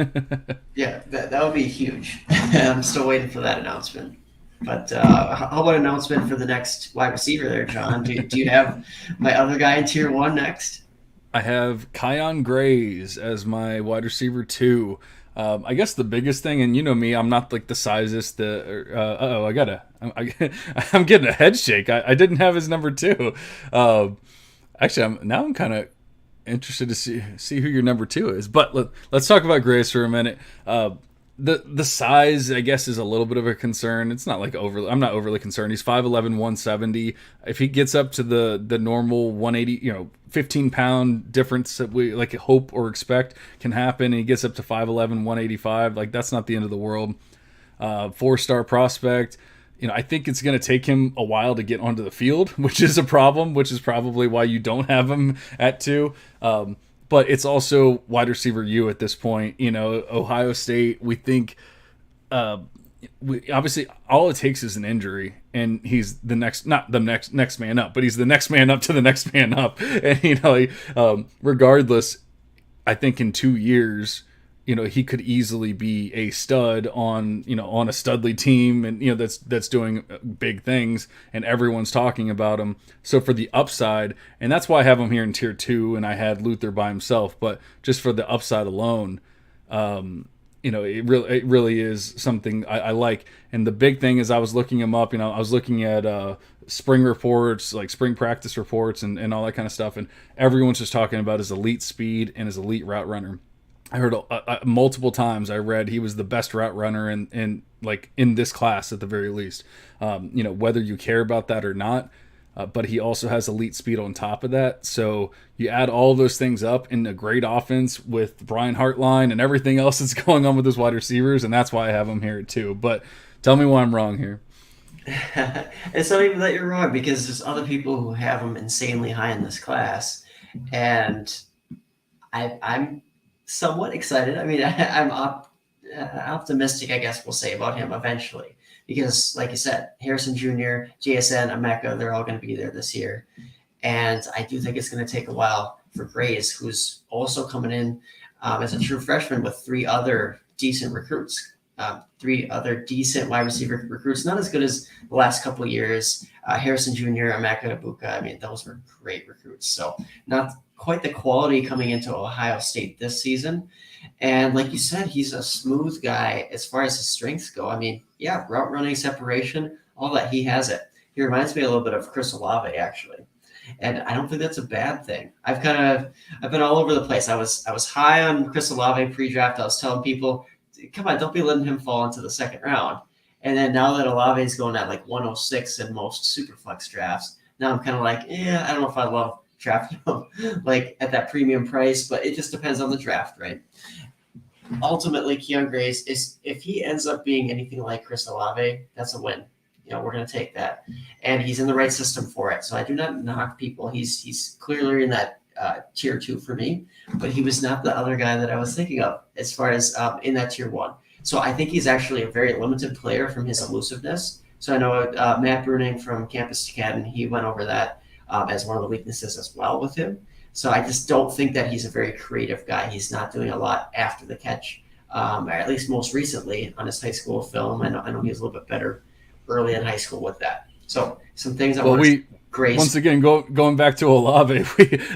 Yeah, that would be huge. I'm still waiting for that announcement. But how about an announcement for the next wide receiver there, John? Do you have my other guy in tier 1 next? I have Kyon Grays as my wide receiver 2. I guess the biggest thing, and you know me, I'm not like the sizest. I'm getting a head shake. I didn't have his number 2. Actually, I'm kind of interested to see who your number 2 is. But let's talk about Grays for a minute. The size, I guess, is a little bit of a concern. It's not like I'm not overly concerned. He's 5'11", 170. If he gets up to the normal 180, 15-pound difference that we like hope or expect can happen, and he gets up to 5'11", 185, like that's not the end of the world. 4-star prospect. I think it's going to take him a while to get onto the field, which is a problem, which is probably why you don't have him at 2. But it's also wide receiver U at this point. Ohio State, we think obviously all it takes is an injury, and he's not the next man up, but he's the next man up to the next man up. And regardless, I think in 2 years, he could easily be a stud on a studly team, and that's doing big things, and everyone's talking about him. So for the upside, and that's why I have him here in tier 2, and I had Luther by himself, but just for the upside alone, it really is something I like. And the big thing is I was looking him up. I was looking at spring reports, like spring practice reports, and all that kind of stuff, and everyone's just talking about his elite speed and his elite route runner. I heard multiple times. I read he was the best route runner in this class at the very least. Whether you care about that or not, but he also has elite speed on top of that. So you add all those things up in a great offense with Brian Hartline and everything else that's going on with his wide receivers, and that's why I have him here too. But tell me why I'm wrong here. It's not even that you're wrong, because there's other people who have him insanely high in this class, and I'm somewhat excited. I mean, I'm optimistic, I guess we'll say, about him eventually, because like you said, Harrison Jr., JSN, Emeka, they're all going to be there this year. And I do think it's going to take a while for Grays, who's also coming in as a true freshman with 3 other decent recruits, 3 other decent wide receiver recruits, not as good as the last couple of years. Harrison Jr., Emeka, Ibuka, I mean, those were great recruits. So not quite the quality coming into Ohio State this season. And like you said, he's a smooth guy as far as his strengths go. I mean, yeah, route running, separation, all that, he has it. He reminds me a little bit of Chris Olave, actually. And I don't think that's a bad thing. I've been all over the place. I was high on Chris Olave pre-draft. I was telling people, come on, don't be letting him fall into the second round. And then now that Olave is going at like 106 in most Superflex drafts, now I'm kind of like, I don't know if I love drafting him like at that premium price, but it just depends on the draft, right? Ultimately, Kyon Grays, is if he ends up being anything like Chris Olave, that's a win. We're going to take that, and he's in the right system for it. So I do not knock people. He's clearly in that tier 2 for me, but he was not the other guy that I was thinking of as far as in that tier 1. So I think he's actually a very limited player from his elusiveness. So I know Matt Bruning from Campus Academy, he went over that as one of the weaknesses as well with him. So I just don't think that he's a very creative guy. He's not doing a lot after the catch, or at least most recently on his high school film. I know he was a little bit better early in high school with that. So some things once again, going back to Olave,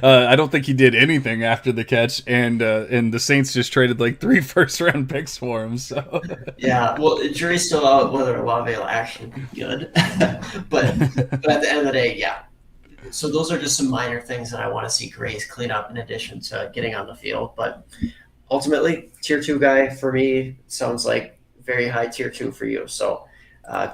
I don't think he did anything after the catch, and the Saints just traded like 3 first-round picks for him. So yeah, well, the jury's still out whether Olave will actually be good, but at the end of the day, yeah. So those are just some minor things that I want to see Grays clean up in addition to getting on the field. But ultimately, tier 2 guy for me sounds like very high tier 2 for you. So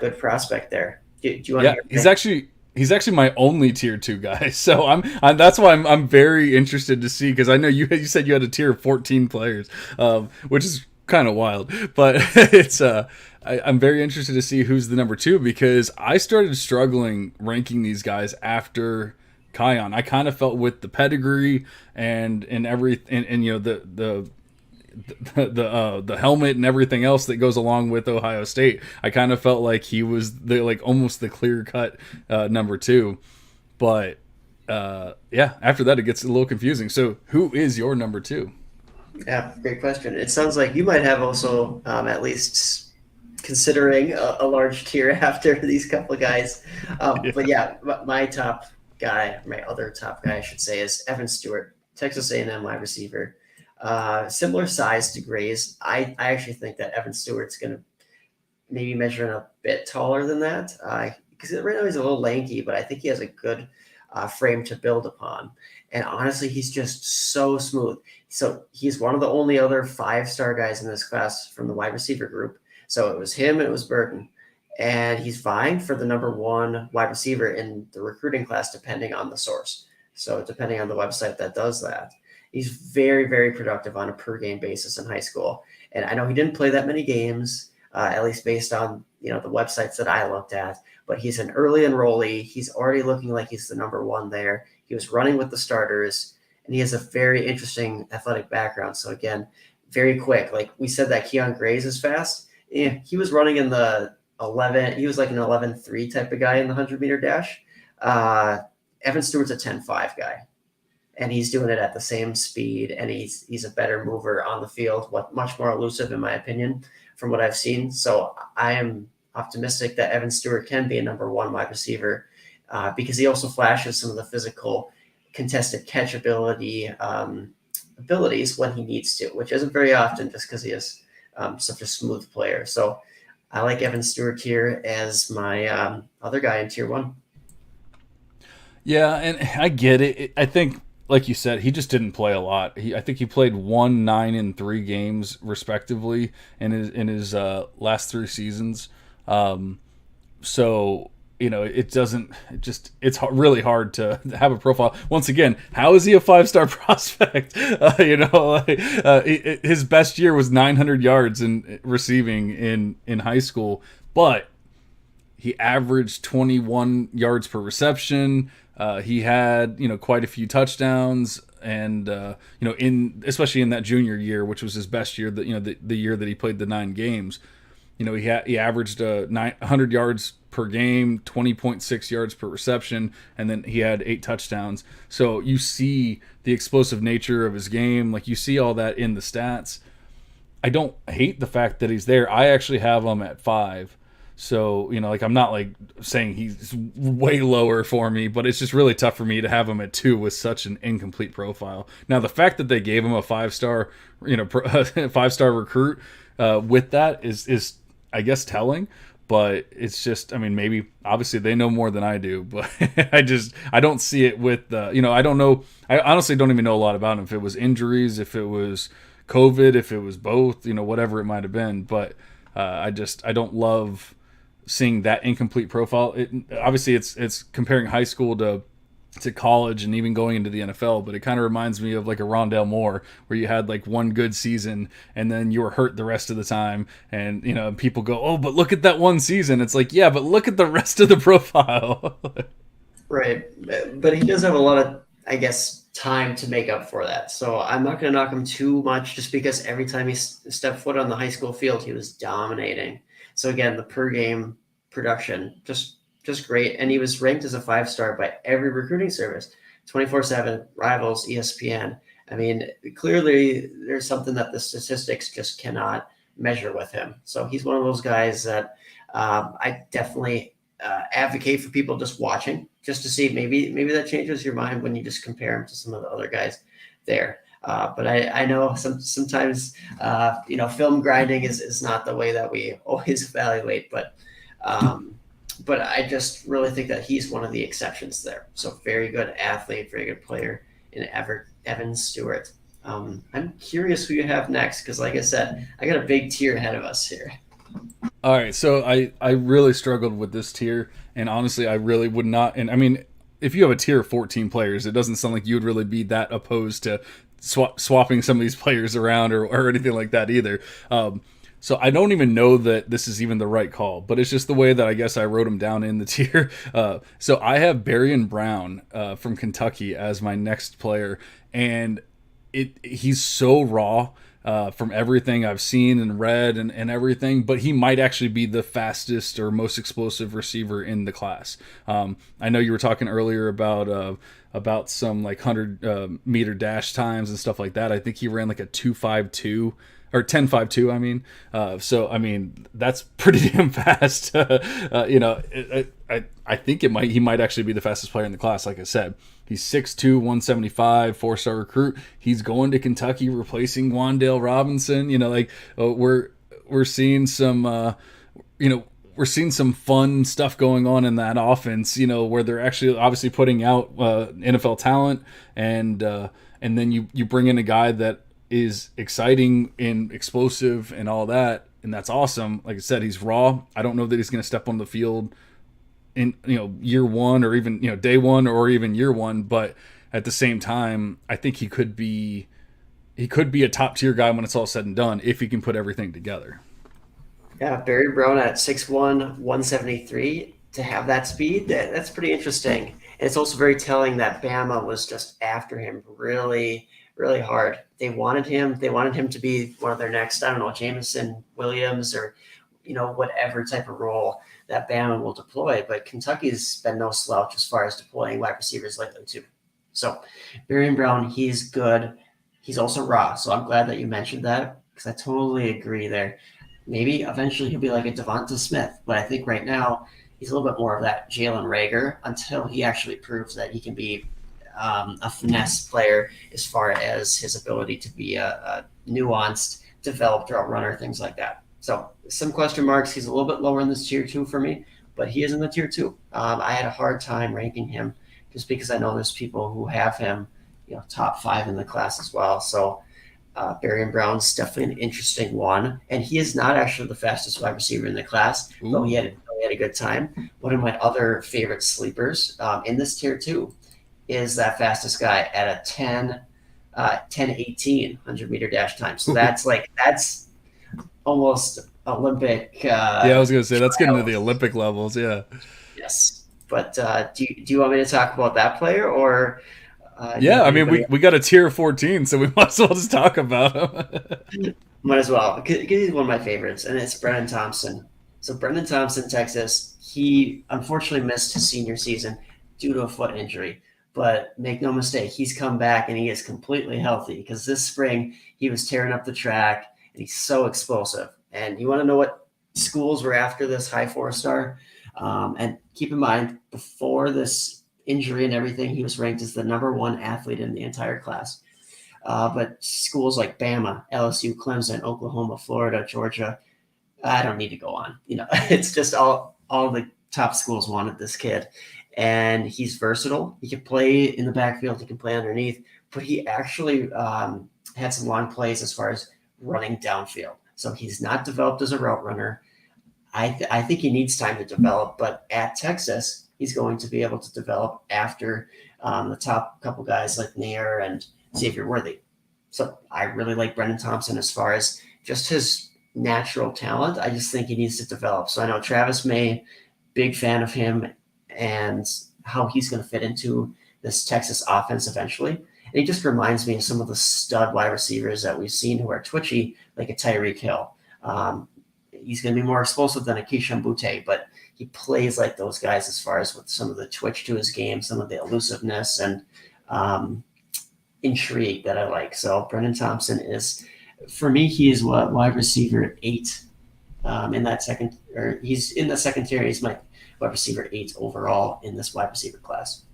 good prospect there. Do you want to hear He's actually my only tier 2 guy, so I'm that's why I'm very interested to see, because I know you said you had a tier of 14 players, which is kind of wild, but it's I'm very interested to see who's the number 2, because I started struggling ranking these guys after Kion. I kind of felt with the pedigree and everything, and you know the helmet and everything else that goes along with Ohio State, I kind of felt like he was almost the clear cut number 2. But yeah, after that it gets a little confusing. So who is your number 2? Yeah, great question. It sounds like you might have also at least considering a large tier after these couple of guys. Yeah. But yeah, my top guy, my other top guy I should say, is Evan Stewart, Texas A&M wide receiver. Similar size to Gray's. I actually think that Evan Stewart's going to maybe measure in a bit taller than that, because right now he's a little lanky, but I think he has a good frame to build upon. And honestly, he's just so smooth. So he's one of the only other 5-star guys in this class from the wide receiver group. So it was him and it was Burton. And he's vying for the number 1 wide receiver in the recruiting class, depending on the source. So depending on the website that does that. He's very, very productive on a per game basis in high school. And I know he didn't play that many games, at least based on, the websites that I looked at, but he's an early enrollee. He's already looking like he's the number 1 there. He was running with the starters, and he has a very interesting athletic background. So again, very quick. Like we said that Keon Grays is fast. Yeah, he was running in the 11. He was like an 11.3 type of guy in the 100-meter dash. Evan Stewart's a 10.5 guy. And he's doing it at the same speed, and he's a better mover on the field, much more elusive in my opinion from what I've seen. So I am optimistic that Evan Stewart can be a number 1 wide receiver because he also flashes some of the physical contested catch abilities when he needs to, which isn't very often just because he is such a smooth player. So I like Evan Stewart here as my other guy in tier 1. Yeah, and I get it. I think, like you said, he just didn't play a lot. I think he played 1, 9, and 3 games respectively in his last 3 seasons. So it's really hard to have a profile. Once again, how is he a 5-star prospect? His best year was 900 yards in receiving in high school, but he averaged 21 yards per reception. He had, quite a few touchdowns, and especially in that junior year, which was his best year, the year that he played the 9 games, he averaged 100 yards per game, 20.6 yards per reception, and then he had 8 touchdowns. So you see the explosive nature of his game, like you see all that in the stats. I don't hate the fact that he's there. I actually have him at 5. So, I'm not saying he's way lower for me, but it's just really tough for me to have him at 2 with such an incomplete profile. Now, the fact that they gave him a 5-star, 5-star recruit with that is I guess telling, but it's just, maybe obviously they know more than I do, but I don't see it with, I don't know. I honestly don't even know a lot about him. If it was injuries, if it was COVID, if it was both, whatever it might've been, but I don't love seeing that incomplete profile. Obviously it's comparing high school to college and even going into the NFL, but it kind of reminds me of like a Rondale Moore, where you had like one good season and then you were hurt the rest of the time, and people go, oh, but look at that one season. It's like, yeah, but look at the rest of the profile. Right, but he does have a lot of, I guess, time to make up for that. So I'm not going to knock him too much just because every time he stepped foot on the high school field, he was dominating. So again, the per game production, just great. And he was ranked as a 5-star by every recruiting service, 24/7, Rivals, ESPN. I mean, clearly there's something that the statistics just cannot measure with him. So he's one of those guys that I definitely advocate for people just watching, just to see maybe that changes your mind when you just compare him to some of the other guys there. But I know sometimes film grinding is not the way that we always evaluate, but I just really think that he's one of the exceptions there. So very good athlete, very good player in Evan Stewart. I'm curious who you have next because, like I said, I got a big tier ahead of us here. All right, so I really struggled with this tier, and honestly, I really would not. And I mean, if you have a tier of 14 players, it doesn't sound like you would really be that opposed to swapping some of these players around or anything like that either. So I don't even know that this is even the right call, but it's just the way that I guess I wrote them down in the tier. So I have Berrien Brown from Kentucky as my next player, and he's so raw. From everything I've seen and read and everything, but he might actually be the fastest or most explosive receiver in the class. I know you were talking earlier about some like 100 meter dash times and stuff like that. I think he ran like a 2.52 or 10.52. I mean, so I mean that's pretty damn fast. I think he might actually be the fastest player in the class. Like I said, he's 6'2", 175, 4-star recruit. He's going to Kentucky, replacing Wan'Dale Robinson. We're seeing some we're seeing some fun stuff going on in that offense. Where they're actually obviously putting out NFL talent, and then you bring in a guy that is exciting and explosive and all that, and that's awesome. Like I said, he's raw. I don't know that he's going to step on the field in year one or even day one or even year one, but at the same time, I think he could be a top tier guy when it's all said and done if he can put everything together. Yeah, Barry Brown at 6'1", 173 to have that speed, that's pretty interesting. And it's also very telling that Bama was just after him really, really hard. They wanted him to be one of their next, I don't know, Jameson Williams or whatever type of role that Bama will deploy. But Kentucky's been no slouch as far as deploying wide receivers lately too. So Berrien Brown, he's good. He's also raw. So I'm glad that you mentioned that because I totally agree there. Maybe eventually he'll be like a Devonta Smith, but I think right now he's a little bit more of that Jalen Reagor until he actually proves that he can be a finesse player as far as his ability to be a nuanced, developed route runner, things like that. So some question marks. He's a little bit lower in this tier 2 for me, but he is in the tier 2. I had a hard time ranking him just because I know there's people who have him, top 5 in the class as well. So Berrien Brown's definitely an interesting one, and he is not actually the fastest wide receiver in the class, though he had a good time. One of my other favorite sleepers in this tier 2 is that fastest guy at a 10:18 100-meter dash time. So that's almost Olympic. I was going to say that's getting to the Olympic levels. Yeah. Yes, but do you want me to talk about that player or? I mean, we got a tier 14, so we might as well just talk about him. Might as well, because he's one of my favorites, and it's Brennan Thompson. So Brennan Thompson, Texas, he unfortunately missed his senior season due to a foot injury. But make no mistake, he's come back and he is completely healthy because this spring he was tearing up the track and he's so explosive. And you want to know what schools were after this high 4-star? And keep in mind, before this injury and everything, he was ranked as the number 1 athlete in the entire class. But schools like Bama, LSU, Clemson, Oklahoma, Florida, Georgia, I don't need to go on. It's just all the top schools wanted this kid. And he's versatile. He can play in the backfield. He can play underneath. But he actually had some long plays as far as running downfield. So he's not developed as a route runner. I think he needs time to develop. But at Texas, he's going to be able to develop after the top couple guys like Nair and Xavier Worthy. So I really like Brennan Thompson as far as just his natural talent. I just think he needs to develop. So I know Travis May, big fan of him and how he's going to fit into this Texas offense eventually. And he just reminds me of some of the stud wide receivers that we've seen who are twitchy, like a Tyreek Hill. He's going to be more explosive than a Keyshawn Butte, but he plays like those guys as far as with some of the twitch to his game, some of the elusiveness and intrigue that I like. So Brennan Thompson is, for me, he is wide receiver 8 in that second, or he's in the secondary. He's my wide receiver 8 overall in this wide receiver class.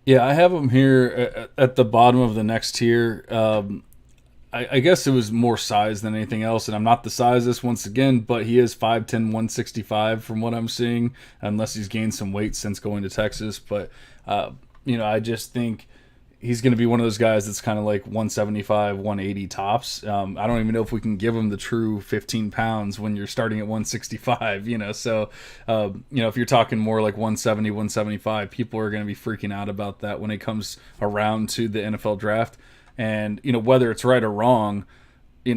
Yeah, I have him here at the bottom of the next tier. I guess it was more size than anything else, and I'm not the sizest once again, but he is 5'10", 165 from what I'm seeing, unless he's gained some weight since going to Texas. But, I just think he's going to be one of those guys that's kind of like 175, 180 tops. I don't even know if we can give him the true 15 pounds when you're starting at 165, So, if you're talking more like 170, 175, people are going to be freaking out about that when it comes around to the NFL draft. And, whether it's right or wrong,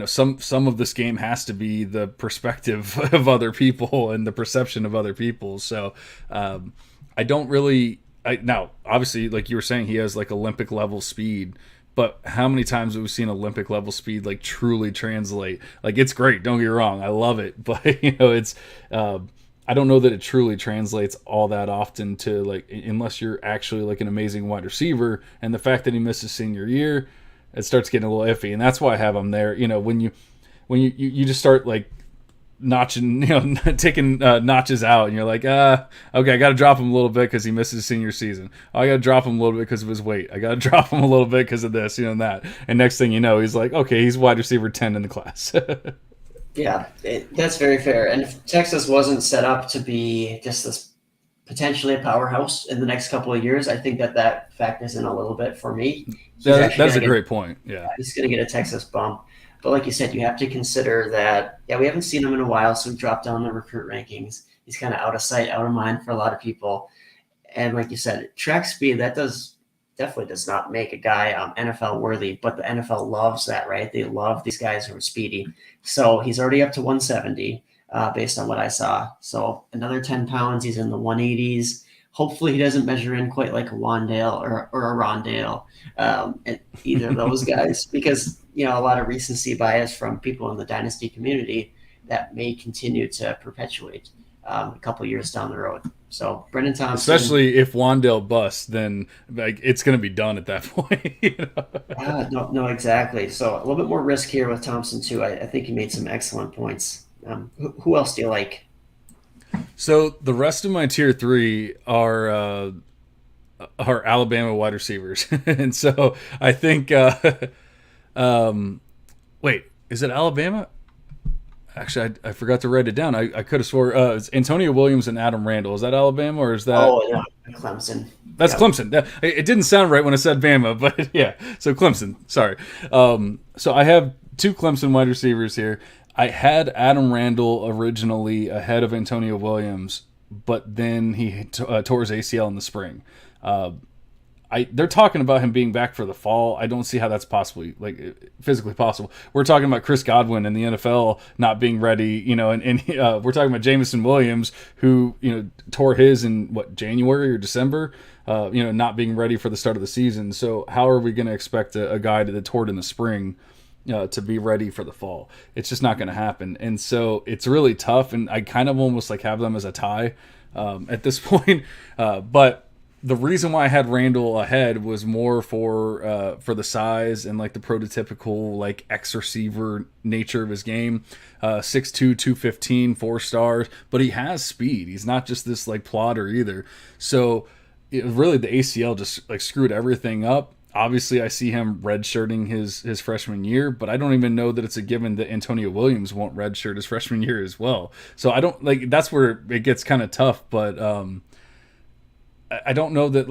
some of this game has to be the perspective of other people and the perception of other people. So I don't really now, obviously, like you were saying, he has like Olympic level speed, but how many times have we seen Olympic level speed like truly translate? Like, it's great, don't get me wrong, I love it, but it's I don't know that it truly translates all that often to, like, unless you're actually like an amazing wide receiver. And the fact that he missed his senior year, it starts getting a little iffy, and that's why I have him there. When you just start like notching, taking notches out, and you're like, okay, I got to drop him a little bit because he missed his senior season. Oh, I got to drop him a little bit because of his weight. I got to drop him a little bit because of this, and that. And next thing you know, he's like, okay, he's wide receiver 10 in the class. Yeah, that's very fair. And if Texas wasn't set up to be just this potentially a powerhouse in the next couple of years, I think that factors in a little bit for me. That's a great point. Yeah, he's going to get a Texas bump. But like you said, you have to consider that, we haven't seen him in a while, so he dropped down the recruit rankings. He's kind of out of sight, out of mind for a lot of people. And like you said, track speed, that definitely does not make a guy NFL worthy, but the NFL loves that, right? They love these guys who are speedy. So he's already up to 170 based on what I saw. So another 10 pounds, he's in the 180s. Hopefully he doesn't measure in quite like a Wandale or a Rondale, either of those guys, because, a lot of recency bias from people in the dynasty community that may continue to perpetuate a couple years down the road. So Brennan Thompson, especially if Wandale busts, then like it's going to be done at that point. No, exactly. So a little bit more risk here with Thompson too. I think he made some excellent points. Who else do you like? So the rest of my tier 3 are Alabama wide receivers, and so I think. Wait, is it Alabama? Actually, I forgot to write it down. I could have swore it's Antonio Williams and Adam Randall. Is that Alabama or is that? Oh, yeah, Clemson. That's Clemson. It didn't sound right when I said Bama, but yeah. So Clemson. Sorry. So I have 2 Clemson wide receivers here. I had Adam Randall originally ahead of Antonio Williams, but then he tore his ACL in the spring. They're talking about him being back for the fall. I don't see how that's possibly physically possible. We're talking about Chris Godwin in the NFL not being ready, and we're talking about Jameson Williams who tore his in January or December, not being ready for the start of the season. So how are we going to expect a guy that tore it in the spring to be ready for the fall? It's just not going to happen. And so it's really tough. And I kind of almost have them as a tie at this point, but. The reason why I had Randall ahead was more for the size and the prototypical X receiver nature of his game. 6'2", 215, 4 stars, but he has speed. He's not just this plotter either. So really the ACL just screwed everything up. Obviously, I see him redshirting his freshman year, but I don't even know that it's a given that Antonio Williams won't redshirt his freshman year as well. So I don't that's where it gets kind of tough, but I don't know that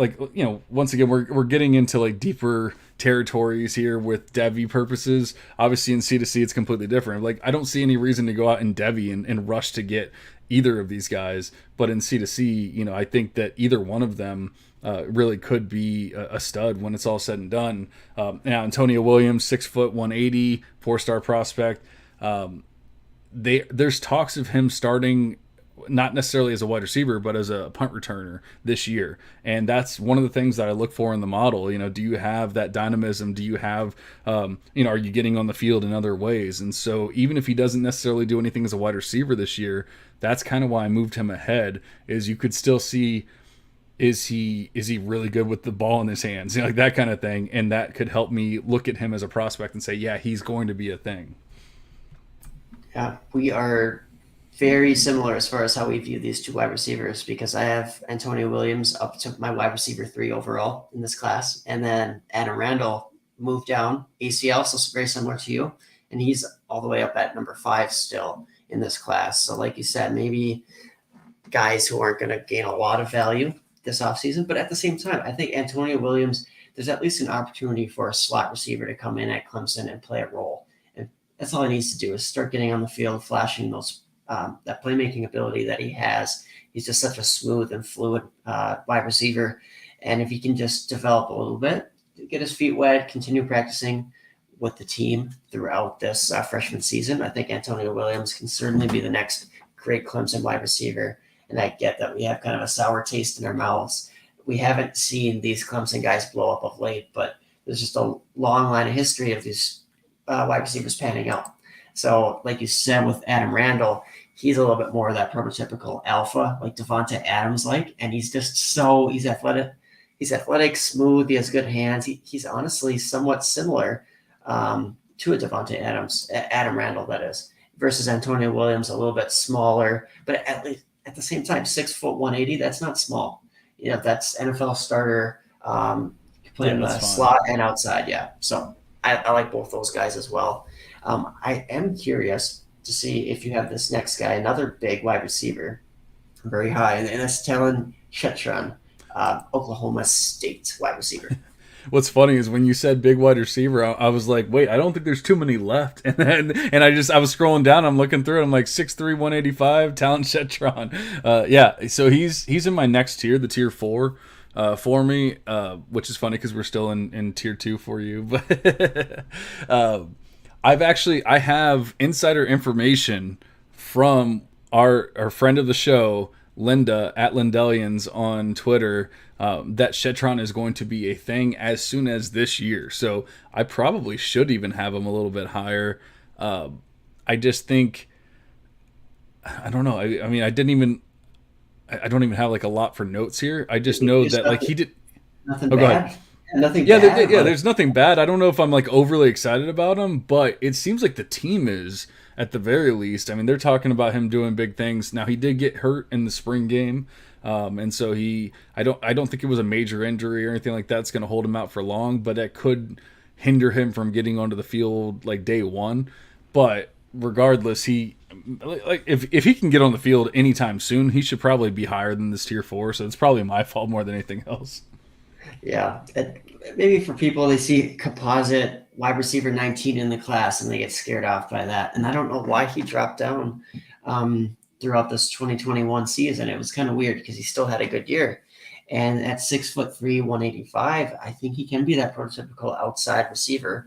once again we're getting into deeper territories here with Devy purposes. Obviously in C2C it's completely different. I don't see any reason to go out in Devy and rush to get either of these guys, but in C2C, I think that either one of them really could be a stud when it's all said and done. Now Antonio Williams, 6 foot 180, 4-star prospect. There's talks of him starting not necessarily as a wide receiver, but as a punt returner this year. And that's one of the things that I look for in the model. Do you have that dynamism? Do you have, are you getting on the field in other ways? And so even if he doesn't necessarily do anything as a wide receiver this year, that's kind of why I moved him ahead, is you could still see, is he really good with the ball in his hands, like that kind of thing. And that could help me look at him as a prospect and say, yeah, he's going to be a thing. Yeah, we are very similar as far as how we view these two wide receivers, because I have Antonio Williams up to my wide receiver 3 overall in this class. And then Adam Randall moved down ACL, so very similar to you. And he's all the way up at number 5 still in this class. So like you said, maybe guys who aren't going to gain a lot of value this offseason. But at the same time, I think Antonio Williams, there's at least an opportunity for a slot receiver to come in at Clemson and play a role. And that's all he needs to do, is start getting on the field, flashing those that playmaking ability that he has. He's just such a smooth and fluid wide receiver. And if he can just develop a little bit, get his feet wet, continue practicing with the team throughout this freshman season, I think Antonio Williams can certainly be the next great Clemson wide receiver. And I get that we have kind of a sour taste in our mouths. We haven't seen these Clemson guys blow up of late, but there's just a long line of history of these wide receivers panning out. So like you said with Adam Randall, he's a little bit more of that prototypical alpha, like Devonta Adams and he's just he's athletic. He's athletic, smooth, he has good hands. He's honestly somewhat similar to a Devonta Adams, Adam Randall, that is, versus Antonio Williams, a little bit smaller, but at the same time, 6 foot 180, that's not small. That's NFL starter, play in the slot and outside. Yeah. So I like both those guys as well. I am curious to see if you have this next guy, another big wide receiver, very high, and that's Talon Chetron, Oklahoma State wide receiver. What's funny is when you said big wide receiver, I was like, wait, I don't think there's too many left. And I was scrolling down, I'm looking through it, I'm like 6'3", 185, Talon Chetron. Yeah, so he's in my next tier, the tier 4 for me, which is funny because we're still in tier 2 for you. But I have insider information from our friend of the show, Linda at Lindellians on Twitter, that Chetron is going to be a thing as soon as this year. So I probably should even have him a little bit higher. I just think, I don't know. I mean, I don't even have like a lot for notes here. I just know that like he did nothing bad. Nothing yeah, bad. There's nothing bad. I don't know if I'm like overly excited about him, but it seems like the team is, at the very least. I mean, they're talking about him doing big things. Now, he did get hurt in the spring game, and so I don't think it was a major injury or anything like that's going to hold him out for long, but that could hinder him from getting onto the field like day one. But regardless, if he can get on the field anytime soon, he should probably be higher than this tier 4. So it's probably my fault more than anything else. Yeah, maybe for people, they see composite wide receiver 19 in the class and they get scared off by that. And I don't know why he dropped down throughout this 2021 season. It was kind of weird because he still had a good year. And at 6'3", 185, I think he can be that prototypical outside receiver.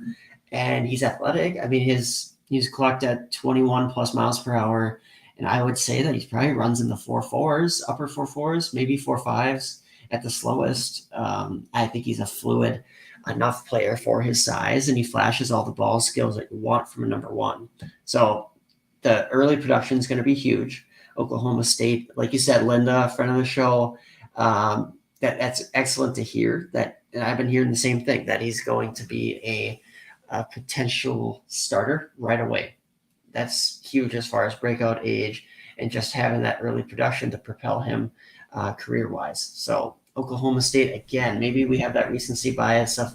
And he's athletic. I mean, he's clocked at 21 plus miles per hour. And I would say that he probably runs in the 4.4s, upper 4.4s, maybe 4.5s. At the slowest. I think he's a fluid enough player for his size, and he flashes all the ball skills that you want from a number 1. So the early production is going to be huge. Oklahoma State, like you said, Linda, friend of the show, that's excellent to hear. And I've been hearing the same thing, that he's going to be a potential starter right away. That's huge as far as breakout age and just having that early production to propel him career-wise. So Oklahoma State, again, maybe we have that recency bias of,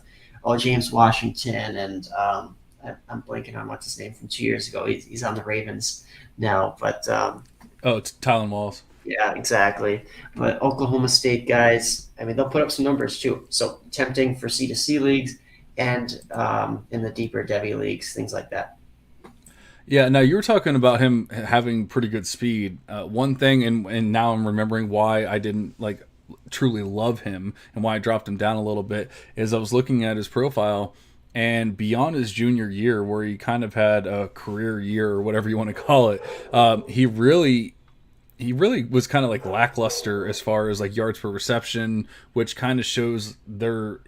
James Washington, and I'm blanking on what's his name from 2 years ago. He's on the Ravens now, but it's Tylan Walls. Yeah, exactly. But Oklahoma State guys, I mean, they'll put up some numbers too. So tempting for C2C leagues and in the deeper Devy leagues, things like that. Yeah, now you were talking about him having pretty good speed. One thing, and now I'm remembering why I didn't like truly love him and why I dropped him down a little bit, is I was looking at his profile, and beyond his junior year, where he kind of had a career year or whatever you want to call it, he he really was kind of like lackluster as far as like yards per reception, which kind of shows their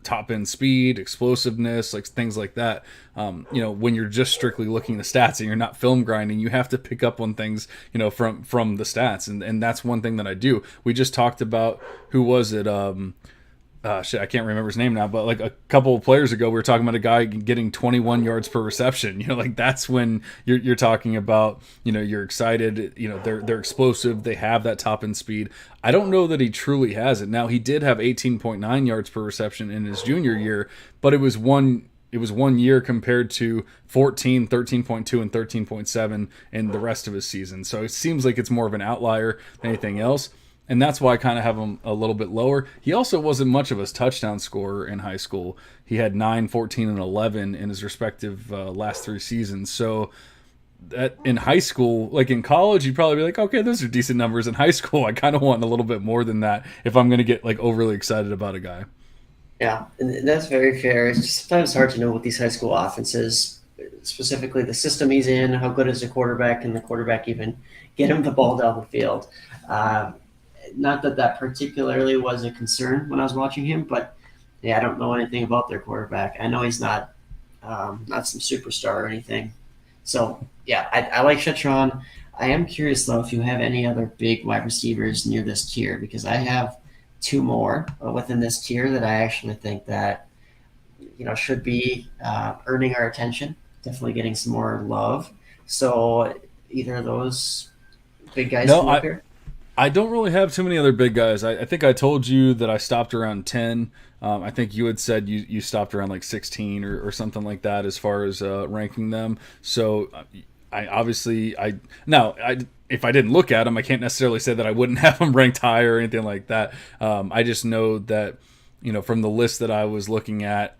top end speed, explosiveness, like things like that. When you're just strictly looking at the stats and you're not film grinding, you have to pick up on things, from the stats. And that's one thing that I do. We just talked about, who was it? I can't remember his name now, but like a couple of players ago, we were talking about a guy getting 21 yards per reception. Like that's when you're talking about, you're excited. They're explosive. They have that top end speed. I don't know that he truly has it. Now, he did have 18.9 yards per reception in his junior year, but it was one year compared to 14, 13.2, and 13.7 in the rest of his season. So it seems like it's more of an outlier than anything else. And that's why I kind of have him a little bit lower. He also wasn't much of a touchdown scorer in high school. He had 9, 14, and 11 in his respective last 3 seasons. So that in high school, like in college, you'd probably be like, okay, those are decent numbers. In high school, I kind of want a little bit more than that if I'm going to get like overly excited about a guy. Yeah, and that's very fair. It's just sometimes hard to know what these high school offenses, specifically the system he's in, how good is the quarterback, can the quarterback even get him the ball down the field. Not that particularly was a concern when I was watching him, but yeah, I don't know anything about their quarterback. I know he's not some superstar or anything. So yeah, I like Shetron. I am curious though if you have any other big wide receivers near this tier, because I have 2 more within this tier that I actually think that should be earning our attention, definitely getting some more love. So either of those big guys No, come up here. I don't really have too many other big guys. I think I told you that I stopped around 10. I think you had said you stopped around like 16 or something like that as far as ranking them. So if I didn't look at them, I can't necessarily say that I wouldn't have them ranked higher or anything like that. I just know that, from the list that I was looking at,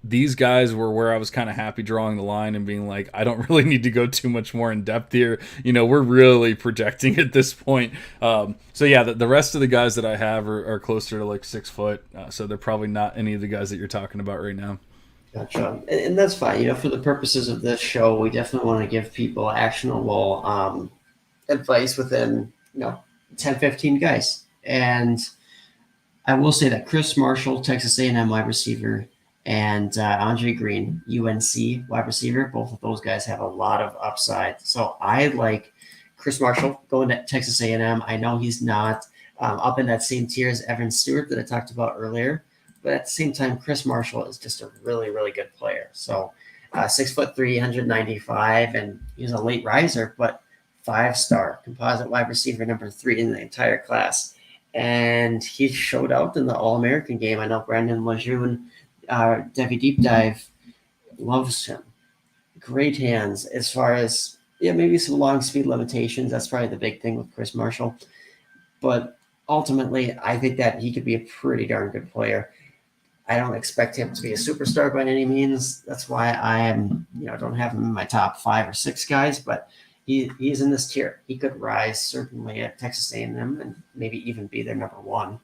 these guys were where I was kind of happy drawing the line and being like, I don't really need to go too much more in depth here. We're really projecting at this point. So yeah, the rest of the guys that I have are closer to like 6 foot. So they're probably not any of the guys that you're talking about right now. Gotcha. And that's fine. For the purposes of this show, we definitely want to give people actionable advice within, 10, 15 guys. And I will say that Chris Marshall, Texas A&M wide receiver, and Andre Green, UNC wide receiver, both of those guys have a lot of upside. So I like Chris Marshall going to Texas A&M. I know he's not up in that same tier as Evan Stewart that I talked about earlier, but at the same time, Chris Marshall is just a really, really good player. So 6'3", 195, and he's a late riser, but 5-star composite wide receiver number 3 in the entire class. And he showed out in the All-American game. I know Brandon Lejeune, Devy Deep Dive, loves him. Great hands. As far as maybe some long speed limitations, that's probably the big thing with Chris Marshall. But ultimately, I think that he could be a pretty darn good player. I don't expect him to be a superstar by any means. That's why I am, don't have him in my top 5 or 6 guys, but he's in this tier. He could rise certainly at Texas A&M and maybe even be their number 1.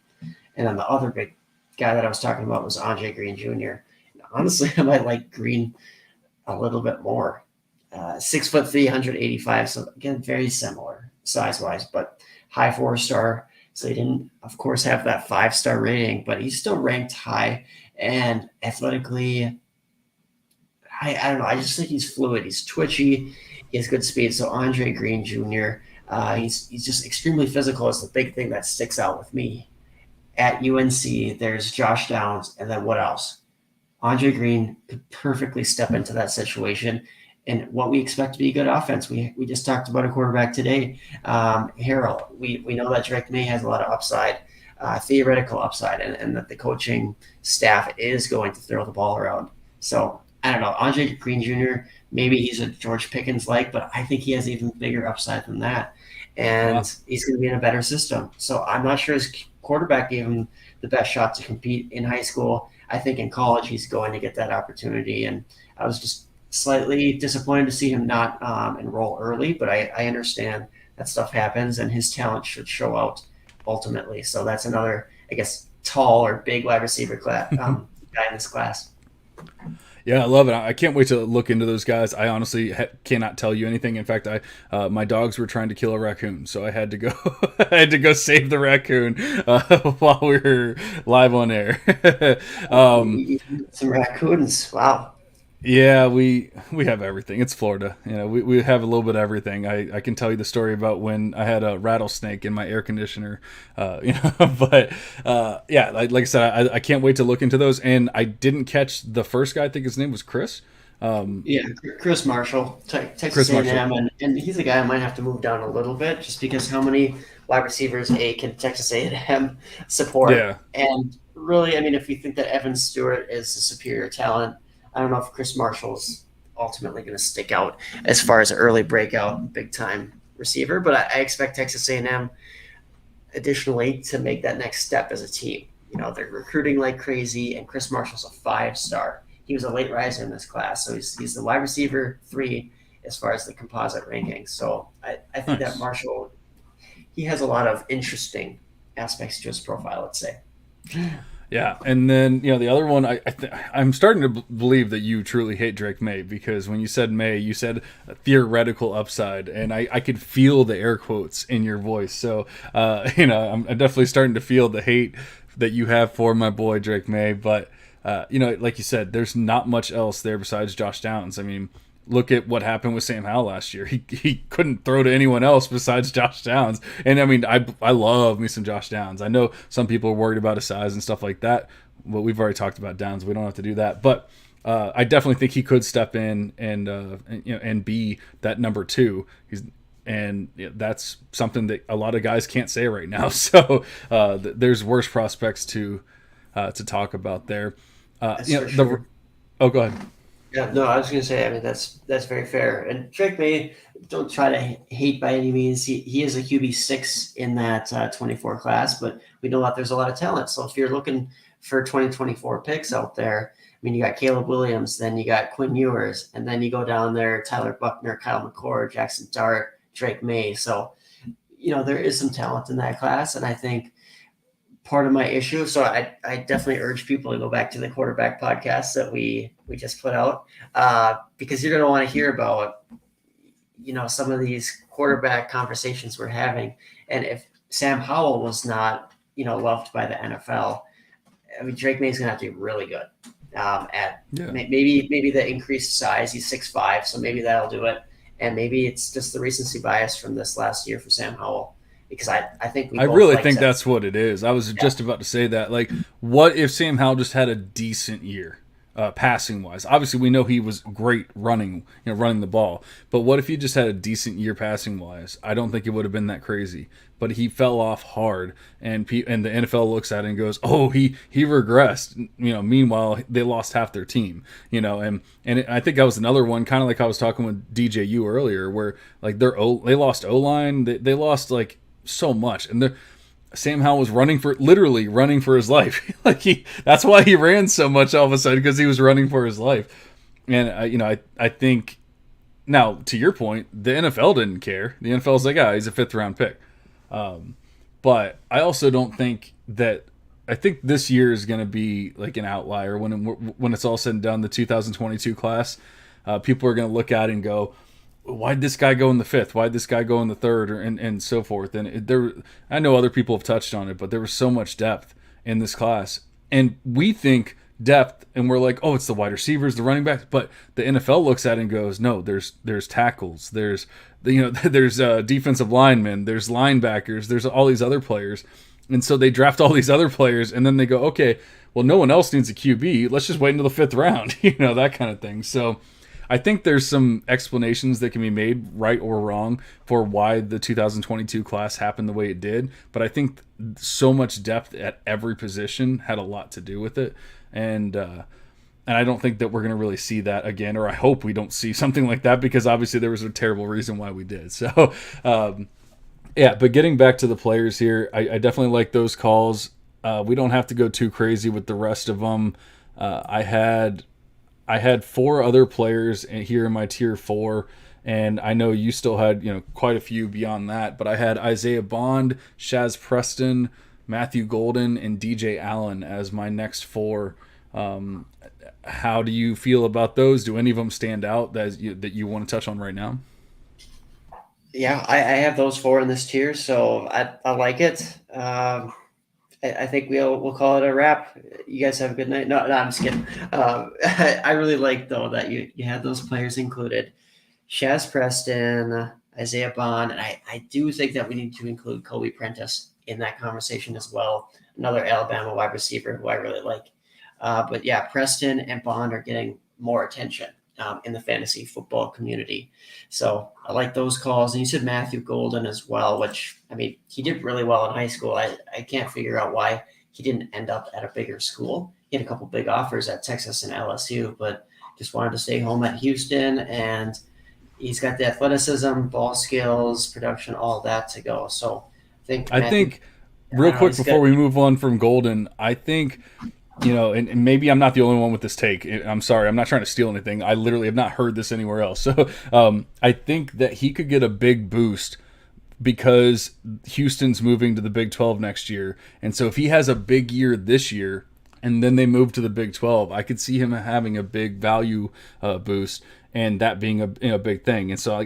And then the other big guy that I was talking about was Andre Green Jr. Honestly, I might like Green a little bit more. 6'3", 185. So again, very similar size-wise, but high 4-star. So he didn't, of course, have that 5-star rating, but he's still ranked high and athletically. I don't know. I just think he's fluid. He's twitchy. He has good speed. So Andre Green Jr., he's just extremely physical. Is the big thing that sticks out with me. At UNC, there's Josh Downs, and then what else? Andre Green could perfectly step into that situation. And what we expect to be a good offense. We just talked about a quarterback today, Harrell. We know that Drake May has a lot of upside, theoretical upside, and that the coaching staff is going to throw the ball around. So I don't know. Andre Green Jr., maybe he's a George Pickens-like, but I think he has even bigger upside than that. And he's going to be in a better system. So I'm not sure his quarterback gave him the best shot to compete in high school. I think in college he's going to get that opportunity. And I was just slightly disappointed to see him not enroll early, but I understand that stuff happens and his talent should show out ultimately. So that's another, I guess, tall or big wide receiver guy in this class. Yeah, I love it. I can't wait to look into those guys. I honestly cannot tell you anything. In fact, my dogs were trying to kill a raccoon, so I had to go. I had to go save the raccoon while we were live on air. Some raccoons. Wow. Yeah, we have everything. It's Florida. We have a little bit of everything. I can tell you the story about when I had a rattlesnake in my air conditioner. But yeah, like I said, I can't wait to look into those. And I didn't catch the first guy. I think his name was Chris. Yeah, Chris Marshall, Texas Chris Marshall. A&M, and he's a guy I might have to move down a little bit just because how many wide receivers can Texas A&M support? Yeah. And really, I mean, if you think that Evan Stewart is a superior talent, I don't know if Chris Marshall's ultimately going to stick out as far as an early breakout, big time receiver. But I expect Texas A&M additionally to make that next step as a team. They're recruiting like crazy, and Chris Marshall's a 5-star. He was a late riser in this class, so he's the wide receiver 3 as far as the composite rankings. So I think that Marshall, he has a lot of interesting aspects to his profile, let's say. Yeah, and then the other one, I'm starting to believe that you truly hate Drake May, because when you said May, you said a theoretical upside, and I could feel the air quotes in your voice. So I'm definitely starting to feel the hate that you have for my boy Drake May. But like you said, there's not much else there besides Josh Downs. I mean, look at what happened with Sam Howell last year. He couldn't throw to anyone else besides Josh Downs. And I mean, I love me some Josh Downs. I know some people are worried about his size and stuff like that. Well, we've already talked about Downs. We don't have to do that. But I definitely think he could step in and be that number 2. That's something that a lot of guys can't say right now. So there's worse prospects to talk about there. Sure. Oh, go ahead. Yeah, no, I was going to say, I mean, that's very fair. And Drake May, don't try to hate by any means. He is a QB 6 in that 24 class, but we know that there's a lot of talent. So if you're looking for 2024 picks out there, I mean, you got Caleb Williams, then you got Quinn Ewers, and then you go down there, Tyler Buckner, Kyle McCord, Jackson Dart, Drake May. So, there is some talent in that class. And I think part of my issue, so I definitely urge people to go back to the quarterback podcast that we just put out, because you're going to want to hear about, some of these quarterback conversations we're having. And if Sam Howell was not, loved by the NFL, I mean, Drake May is going to have to be really good maybe the increased size. He's 6'5", so maybe that'll do it. And maybe it's just the recency bias from this last year for Sam Howell. Because I think I really think that's what it is. I was just about to say that. Like, what if Sam Howell just had a decent year, passing wise? Obviously, we know he was great running the ball. But what if he just had a decent year passing wise? I don't think it would have been that crazy. But he fell off hard, and the NFL looks at it and goes, "Oh, he regressed." Meanwhile, they lost half their team. And I think that was another one, kind of like I was talking with DJU earlier, where like they lost O-line, they lost like so much, and Sam Howell was literally running for his life. That's why he ran so much all of a sudden, because he was running for his life. And I think now, to your point, the NFL didn't care. The NFL's like, he's a 5th round pick. But I also don't think that. I think this year is going to be like an outlier when it's all said and done. The 2022 class, people are going to look at it and go, why'd this guy go in the 5th? Why'd this guy go in the 3rd, and so forth? And I know other people have touched on it, but there was so much depth in this class, and we think depth, and we're like, oh, it's the wide receivers, the running backs, but the NFL looks at it and goes, no, there's tackles, there's defensive linemen, there's linebackers, there's all these other players, and so they draft all these other players, and then they go, okay, well, no one else needs a QB, let's just wait until the 5th round, that kind of thing. So I think there's some explanations that can be made, right or wrong, for why the 2022 class happened the way it did. But I think so much depth at every position had a lot to do with it. And I don't think that we're going to really see that again, or I hope we don't see something like that, because obviously there was a terrible reason why we did. So, but getting back to the players here, I definitely like those calls. We don't have to go too crazy with the rest of them. I had 4 other players here in my tier 4, and I know you still had quite a few beyond that, but I had Isaiah Bond, Shaz Preston, Matthew Golden, and DJ Allen as my next 4 How do you feel about those? Do any of them stand out that you want to touch on right now? Yeah, I have those four in this tier, so I like it. I think we'll call it a wrap. You guys have a good night. No, I'm just kidding. I really like though that you had those players included. Shaz Preston, Isaiah Bond, and I do think that we need to include Kobe Prentice in that conversation as well. Another Alabama wide receiver who I really like. But yeah, Preston and Bond are getting more attention in the fantasy football community. So I like those calls. And you said Matthew Golden as well, which, I mean, he did really well in high school. I can't figure out why he didn't end up at a bigger school. He had a couple big offers at Texas and LSU, but just wanted to stay home at Houston. And he's got the athleticism, ball skills, production, all that to go. So I think real quick before we move on from Golden, I think, and maybe I'm not the only one with this take. I'm sorry, I'm not trying to steal anything. I literally have not heard this anywhere else. So I think that he could get a big boost because Houston's moving to the Big 12 next year. And so if he has a big year this year and then they move to the Big 12, I could see him having a big value boost and that being a big thing. And so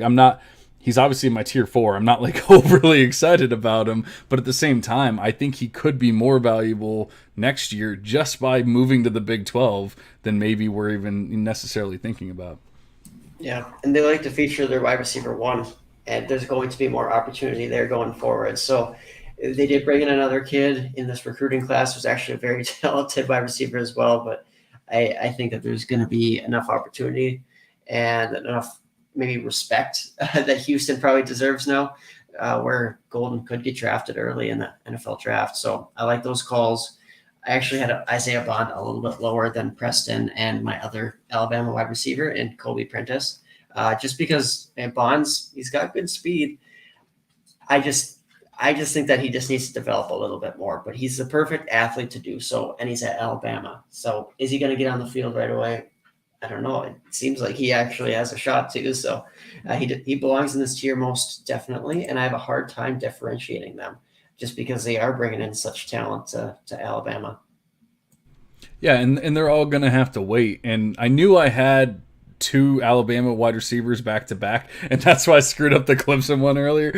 he's obviously in my tier 4. I'm not like overly excited about him, but at the same time, I think he could be more valuable next year just by moving to the Big 12 than maybe we're even necessarily thinking about. Yeah, and they like to feature their wide receiver one, and there's going to be more opportunity there going forward. So they did bring in another kid in this recruiting class who's actually a very talented wide receiver as well, but I think that there's going to be enough opportunity and enough maybe respect that Houston probably deserves now, where Golden could get drafted early in the NFL draft. So I like those calls. I actually had Isaiah Bond a little bit lower than Preston and my other Alabama wide receiver and Kobe Prentice, just because he's got good speed. I just think that he just needs to develop a little bit more, but he's the perfect athlete to do so, and he's at Alabama. So is he going to get on the field right away? I don't know. It seems like he actually has a shot too. So he belongs in this tier most definitely, and I have a hard time differentiating them just because they are bringing in such talent to Alabama. Yeah, and they're all going to have to wait. And I knew I had 2 Alabama wide receivers back to back, and that's why I screwed up the Clemson one earlier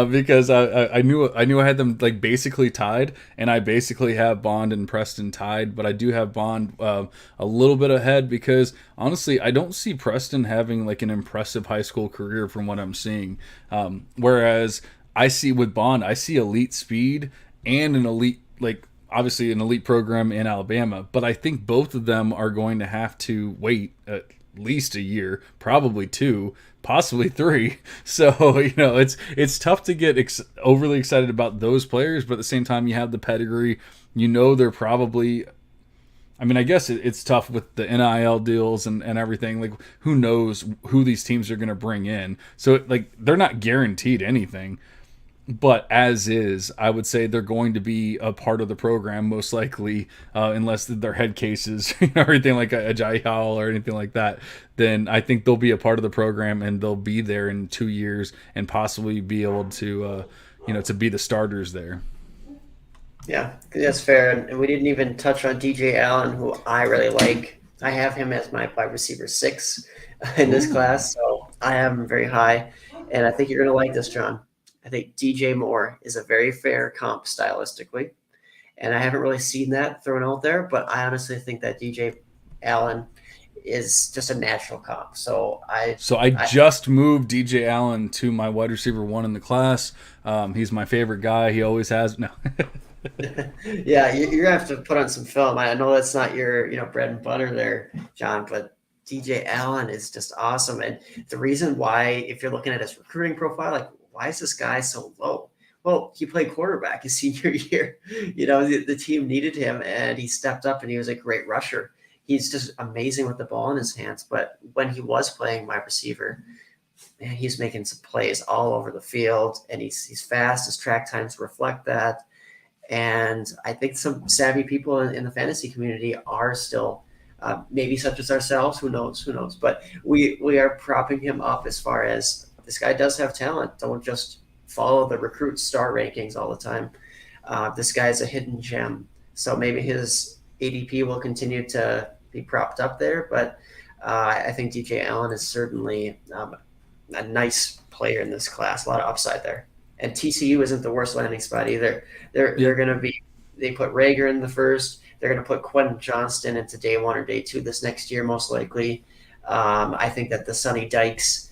because I knew I had them like basically tied, and I basically have Bond and Preston tied, but I do have Bond a little bit ahead because honestly I don't see Preston having like an impressive high school career from what I'm seeing, whereas I see with Bond I see elite speed and an elite obviously an elite program in Alabama, but I think both of them are going to have to wait at least a year, probably 2, possibly 3. So, it's tough to get overly excited about those players, but at the same time, you have the pedigree. They're probably, I mean, I guess it's tough with the NIL deals and everything. Like, who knows who these teams are going to bring in? So, they're not guaranteed anything. But as is, I would say they're going to be a part of the program most likely, unless they're head cases or anything like a Jai Hall or anything like that. Then I think they'll be a part of the program and they'll be there in 2 years and possibly be able to, to be the starters there. Yeah, that's fair. And we didn't even touch on DJ Allen, who I really like. I have him as my wide receiver 6 in this class, so I have him very high. And I think you're going to like this, John. I think DJ Moore is a very fair comp stylistically, and I haven't really seen that thrown out there, but I honestly think that DJ Allen is just a natural comp. So I just moved DJ Allen to my wide receiver 1 in the class. He's my favorite guy. He always has. No. Yeah, you're gonna have to put on some film. I know that's not your bread and butter there, John, but DJ Allen is just awesome. And the reason why, if you're looking at his recruiting profile, why is this guy so low? Well, he played quarterback his senior year. The team needed him, and he stepped up, and he was a great rusher. He's just amazing with the ball in his hands. But when he was playing wide receiver, man, he's making some plays all over the field, and he's fast. His track times reflect that. And I think some savvy people in the fantasy community are still, maybe such as ourselves, who knows, but we are propping him up as far as this guy does have talent. Don't just follow the recruit star rankings all the time. This guy's a hidden gem. So maybe his ADP will continue to be propped up there, but I think DJ Allen is certainly a nice player in this class. A lot of upside there. And TCU isn't the worst landing spot either. They're Yep. going to be. They put Rager in the first. They're going to put Quentin Johnston into day 1 or day 2 this next year, most likely. I think that the Sonny Dykes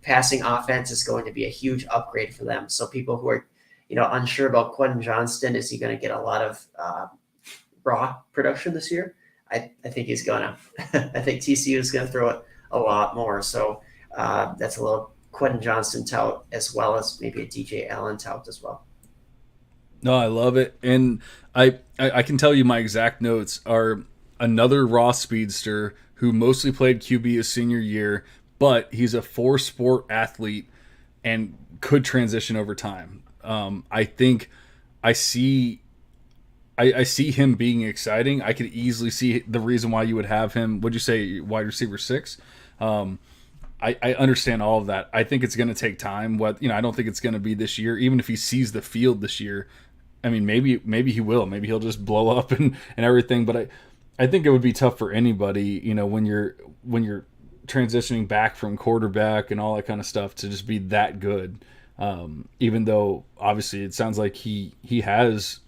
passing offense is going to be a huge upgrade for them. So people who are, unsure about Quentin Johnston, is he going to get a lot of raw production this year? I think he's gonna. I think TCU is going to throw it a lot more. So that's a little Quentin Johnston tout as well as maybe a DJ Allen tout as well. No, I love it, and I can tell you my exact notes are another raw speedster who mostly played QB his senior year, but he's a 4-sport athlete and could transition over time. I think I see I see him being exciting. I could easily see the reason why you would have him. Would you say wide receiver 6? I understand all of that. I think it's going to take time. I don't think it's going to be this year. Even if he sees the field this year, I mean, maybe he will. Maybe he'll just blow up and everything. But I think it would be tough for anybody. When you're transitioning back from quarterback and all that kind of stuff to just be that good. Even though obviously it sounds like he has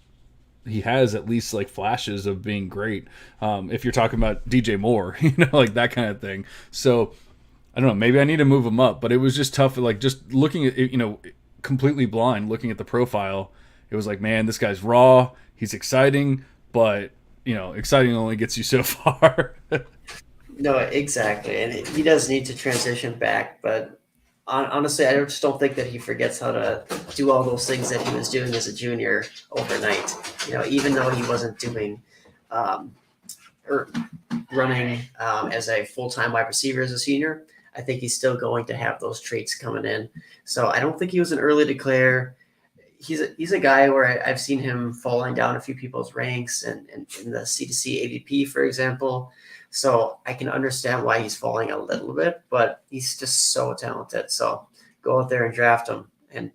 at least like flashes of being great. If you're talking about DJ Moore, like that kind of thing. So I don't know, maybe I need to move him up, but it was just tough. Like just looking at it, completely blind, looking at the profile, it was like, man, this guy's raw. He's exciting, but exciting only gets you so far. No, exactly. And he does need to transition back, but honestly, I just don't think that he forgets how to do all those things that he was doing as a junior overnight. Even though he wasn't doing or running as a full-time wide receiver as a senior, I think he's still going to have those traits coming in. So I don't think he was an early declare. He's a guy where I've seen him falling down a few people's ranks and in the C2C ADP, for example. So I can understand why he's falling a little bit, but he's just so talented. So go out there and draft him. And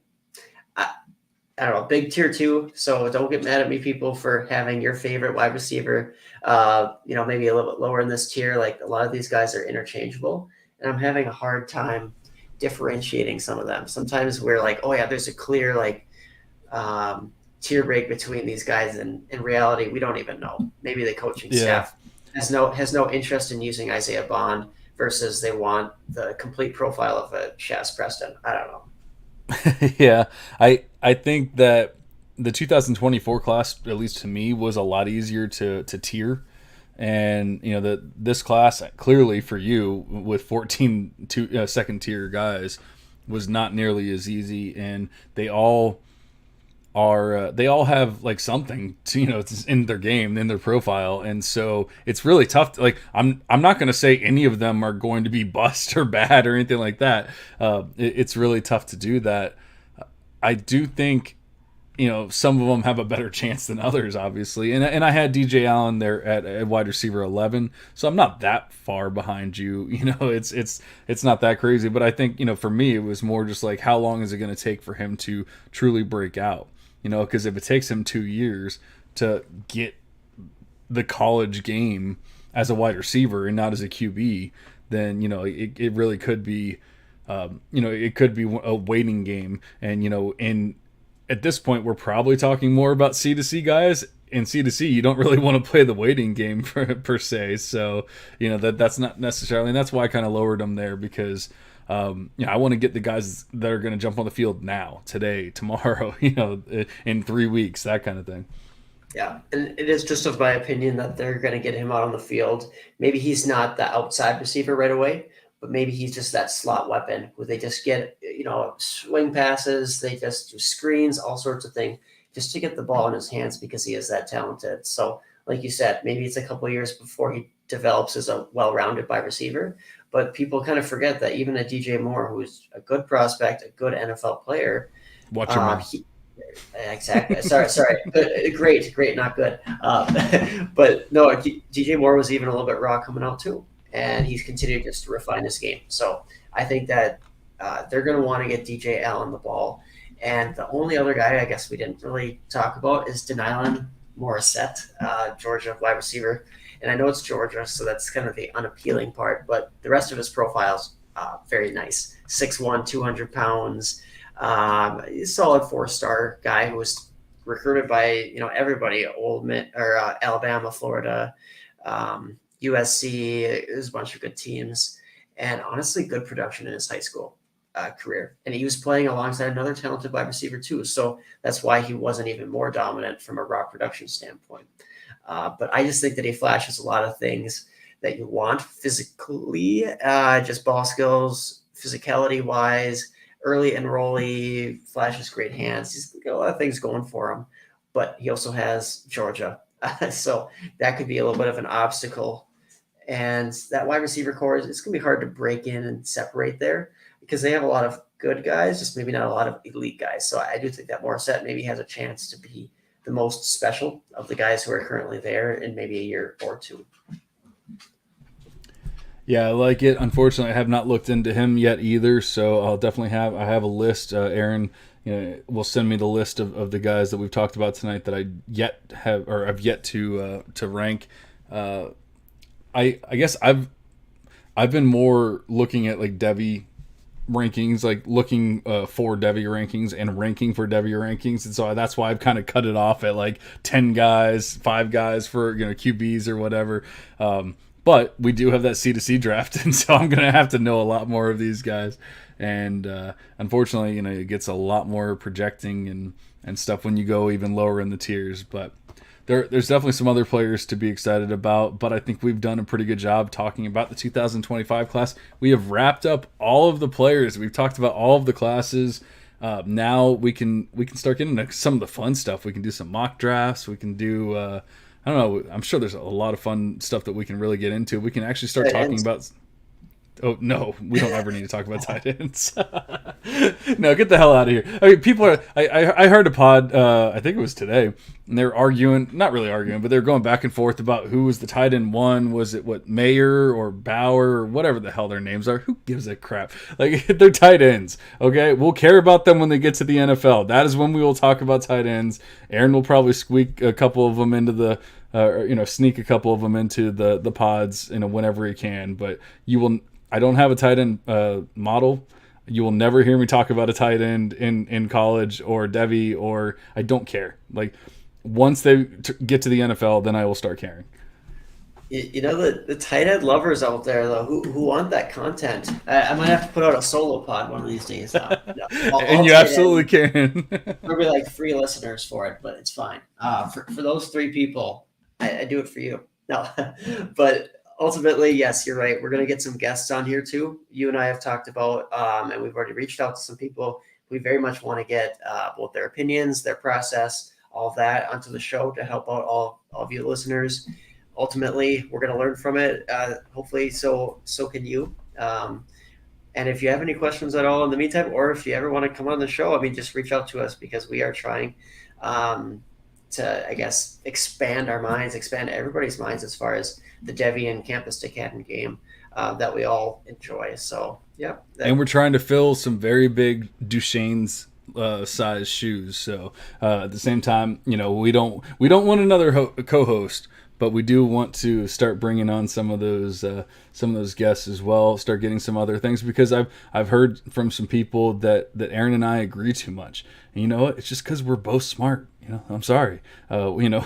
I don't know, big tier 2. So don't get mad at me, people, for having your favorite wide receiver, maybe a little bit lower in this tier. Like a lot of these guys are interchangeable, and I'm having a hard time differentiating some of them. Sometimes we're like, oh yeah, there's a clear tier break between these guys, and in reality, we don't even know. Maybe the coaching staff has no interest in using Isaiah Bond versus they want the complete profile of a Shaz Preston. I don't know. Yeah, I think that the 2024 class, at least to me, was a lot easier to tier. And this class clearly for you with 14 second tier guys was not nearly as easy, and they all have like something to, it's in their game, in their profile, and so it's really tough to, I'm not going to say any of them are going to be bust or bad or anything like that. It's really tough to do that. I do think some of them have a better chance than others, obviously, and I had DJ Allen there at wide receiver 11, so I'm not that far behind you. It's not that crazy, but I think for me it was more just like, how long is it going to take for him to truly break out? Because if it takes him 2 years to get the college game as a wide receiver and not as a QB, then it really could be it could be a waiting game. And at this point we're probably talking more about C2C guys. In C2C, you don't really want to play the waiting game per se. So that's not necessarily, and that's why I kind of lowered them there, because I want to get the guys that are going to jump on the field now, today, tomorrow, in 3 weeks, that kind of thing. Yeah, and it is just of my opinion that they're going to get him out on the field. Maybe he's not the outside receiver right away, but maybe he's just that slot weapon where they just get, swing passes, they just do screens, all sorts of things, just to get the ball in his hands because he is that talented. So, like you said, maybe it's a couple of years before he develops as a well-rounded wide receiver. But people kind of forget that even a DJ Moore, who's a good prospect, a good NFL player, watch your mouth. Exactly. Sorry. Great, not good. But no, DJ Moore was even a little bit raw coming out too, and he's continued just to refine his game. So I think that they're going to want to get DJ Allen the ball. And the only other guy I guess we didn't really talk about is Denylon Morissette, Georgia wide receiver. And I know it's Georgia, so that's kind of the unappealing part. But the rest of his profile's very nice. 6'1", 200 pounds, solid 4-star guy who was recruited by everybody, Ole Miss or Alabama, Florida, USC. There's a bunch of good teams, and honestly, good production in his high school career. And he was playing alongside another talented wide receiver too, so that's why he wasn't even more dominant from a raw production standpoint. But I just think that he flashes a lot of things that you want physically, just ball skills, physicality wise, early enrollee, flashes great hands. He's got a lot of things going for him, but he also has Georgia. So that could be a little bit of an obstacle. And that wide receiver core, it's going to be hard to break in and separate there because they have a lot of good guys, just maybe not a lot of elite guys. So I do think that Morissette maybe has a chance to be the most special of the guys who are currently there in maybe a year or two. Yeah, I like it. Unfortunately, I have not looked into him yet either, so I'll definitely I have a list. Aaron, will send me the list of the guys that we've talked about tonight that I've yet to rank. I guess I've been more looking at like Devy rankings, like looking for Devy rankings and ranking for Devy rankings, and so that's why I've kind of cut it off at like 10 guys, 5 guys for QBs or whatever. But we do have that C2C draft, and so I'm going to have to know a lot more of these guys. And unfortunately, it gets a lot more projecting and stuff when you go even lower in the tiers. But there's definitely some other players to be excited about. But I think we've done a pretty good job talking about the 2025 class. We have wrapped up all of the players. We've talked about all of the classes. Now we can start getting into some of the fun stuff. We can do some mock drafts. We can do I don't know. I'm sure there's a lot of fun stuff that we can really get into. We can actually start talking about. Oh no, we don't ever need to talk about tight ends. No, get the hell out of here. I mean, people are. I heard a pod. I think it was today, and they're arguing. Not really arguing, but they're going back and forth about who was the tight end one. Was it Mayer or Bauer or whatever the hell their names are? Who gives a crap? Like they're tight ends. Okay, we'll care about them when they get to the NFL. That is when we will talk about tight ends. Aaron will probably squeak a couple of them into the. Sneak a couple of them into the pods, whenever he can. But you will. I don't have a tight end model. You will never hear me talk about a tight end in college or Devy, or I don't care. Like once they get to the NFL, then I will start caring. The tight end lovers out there though who want that content. I might have to put out a solo pod one of these days. And you absolutely can. There'll be like 3 listeners for it, but it's fine. For those 3 people, I do it for you. No, but. Ultimately, yes, you're right. We're going to get some guests on here too. You and I have talked about, and we've already reached out to some people. We very much want to get both their opinions, their process, all of that onto the show to help out all of you listeners. Ultimately, we're going to learn from it. Hopefully, so can you. And if you have any questions at all in the meantime, or if you ever want to come on the show, just reach out to us because we are trying to, I guess, expand our minds, expand everybody's minds as far as the Devy and Campus Decatur game that we all enjoy. So, yeah. And we're trying to fill some very big Duchesne's size shoes. So at the same time, we don't want another co-host, but we do want to start bringing on some of those guests as well. Start getting some other things because I've heard from some people that Aaron and I agree too much. And you know what? It's just because we're both smart. I'm sorry. No.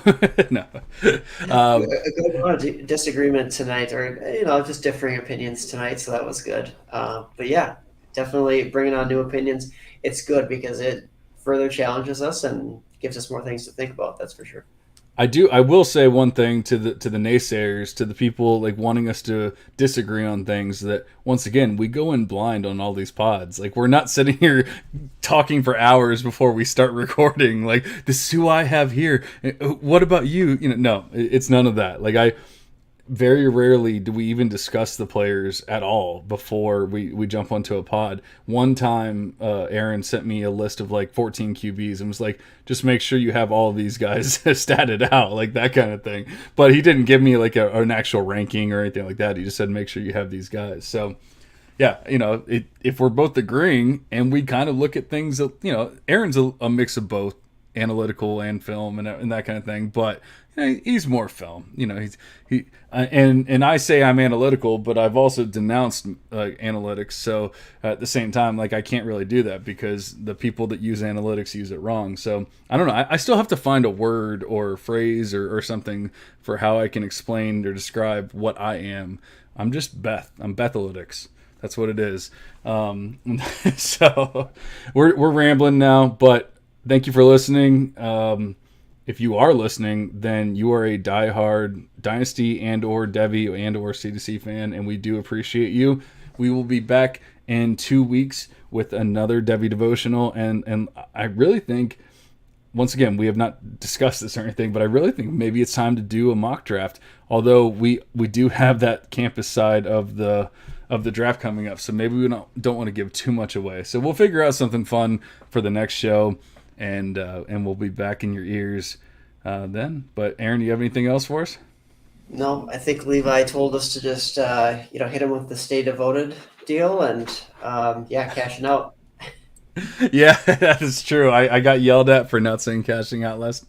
Disagreement tonight, or just differing opinions tonight. So that was good. But yeah, definitely bringing on new opinions. It's good because it further challenges us and gives us more things to think about. That's for sure. I will say one thing to the naysayers, to the people like wanting us to disagree on things, that once again we go in blind on all these pods. Like we're not sitting here talking for hours before we start recording. Like this is who I have here. What about you? No, it's none of that. Like very rarely do we even discuss the players at all before we jump onto a pod. One time, Aaron sent me a list of like 14 QBs and was like, just make sure you have all of these guys statted out, like that kind of thing. But he didn't give me like an actual ranking or anything like that. He just said, make sure you have these guys. So yeah, if we're both agreeing and we kind of look at things, Aaron's a mix of both. analytical and film and that kind of thing, but he's more film. And I say I'm analytical, but I've also denounced analytics. So at the same time, like I can't really do that because the people that use analytics use it wrong. So I don't know. I still have to find a word or phrase or something for how I can explain or describe what I am. I'm just Beth. I'm Bethalytics. That's what it is. So we're rambling now, but thank you for listening. If you are listening, then you are a diehard Dynasty and or Devy and or C2C fan, and we do appreciate you. We will be back in 2 weeks with another Devy Devotional, and I really think, once again, we have not discussed this or anything, but I really think maybe it's time to do a mock draft, although we do have that campus side of the draft coming up, so maybe we don't want to give too much away. So we'll figure out something fun for the next show, and we'll be back in your ears then. But Aaron, do you have anything else for us? No, I think Levi told us to just hit him with the stay devoted deal and cashing out. Yeah, that is true. I got yelled at for not saying cashing out last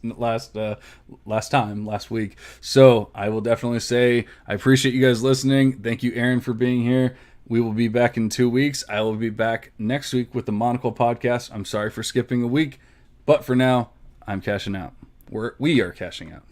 week. So I will definitely say I appreciate you guys listening. Thank you, Aaron, for being here. We will be back in 2 weeks. I will be back next week with the Monocle podcast. I'm sorry for skipping a week, but for now, I'm cashing out. We are cashing out.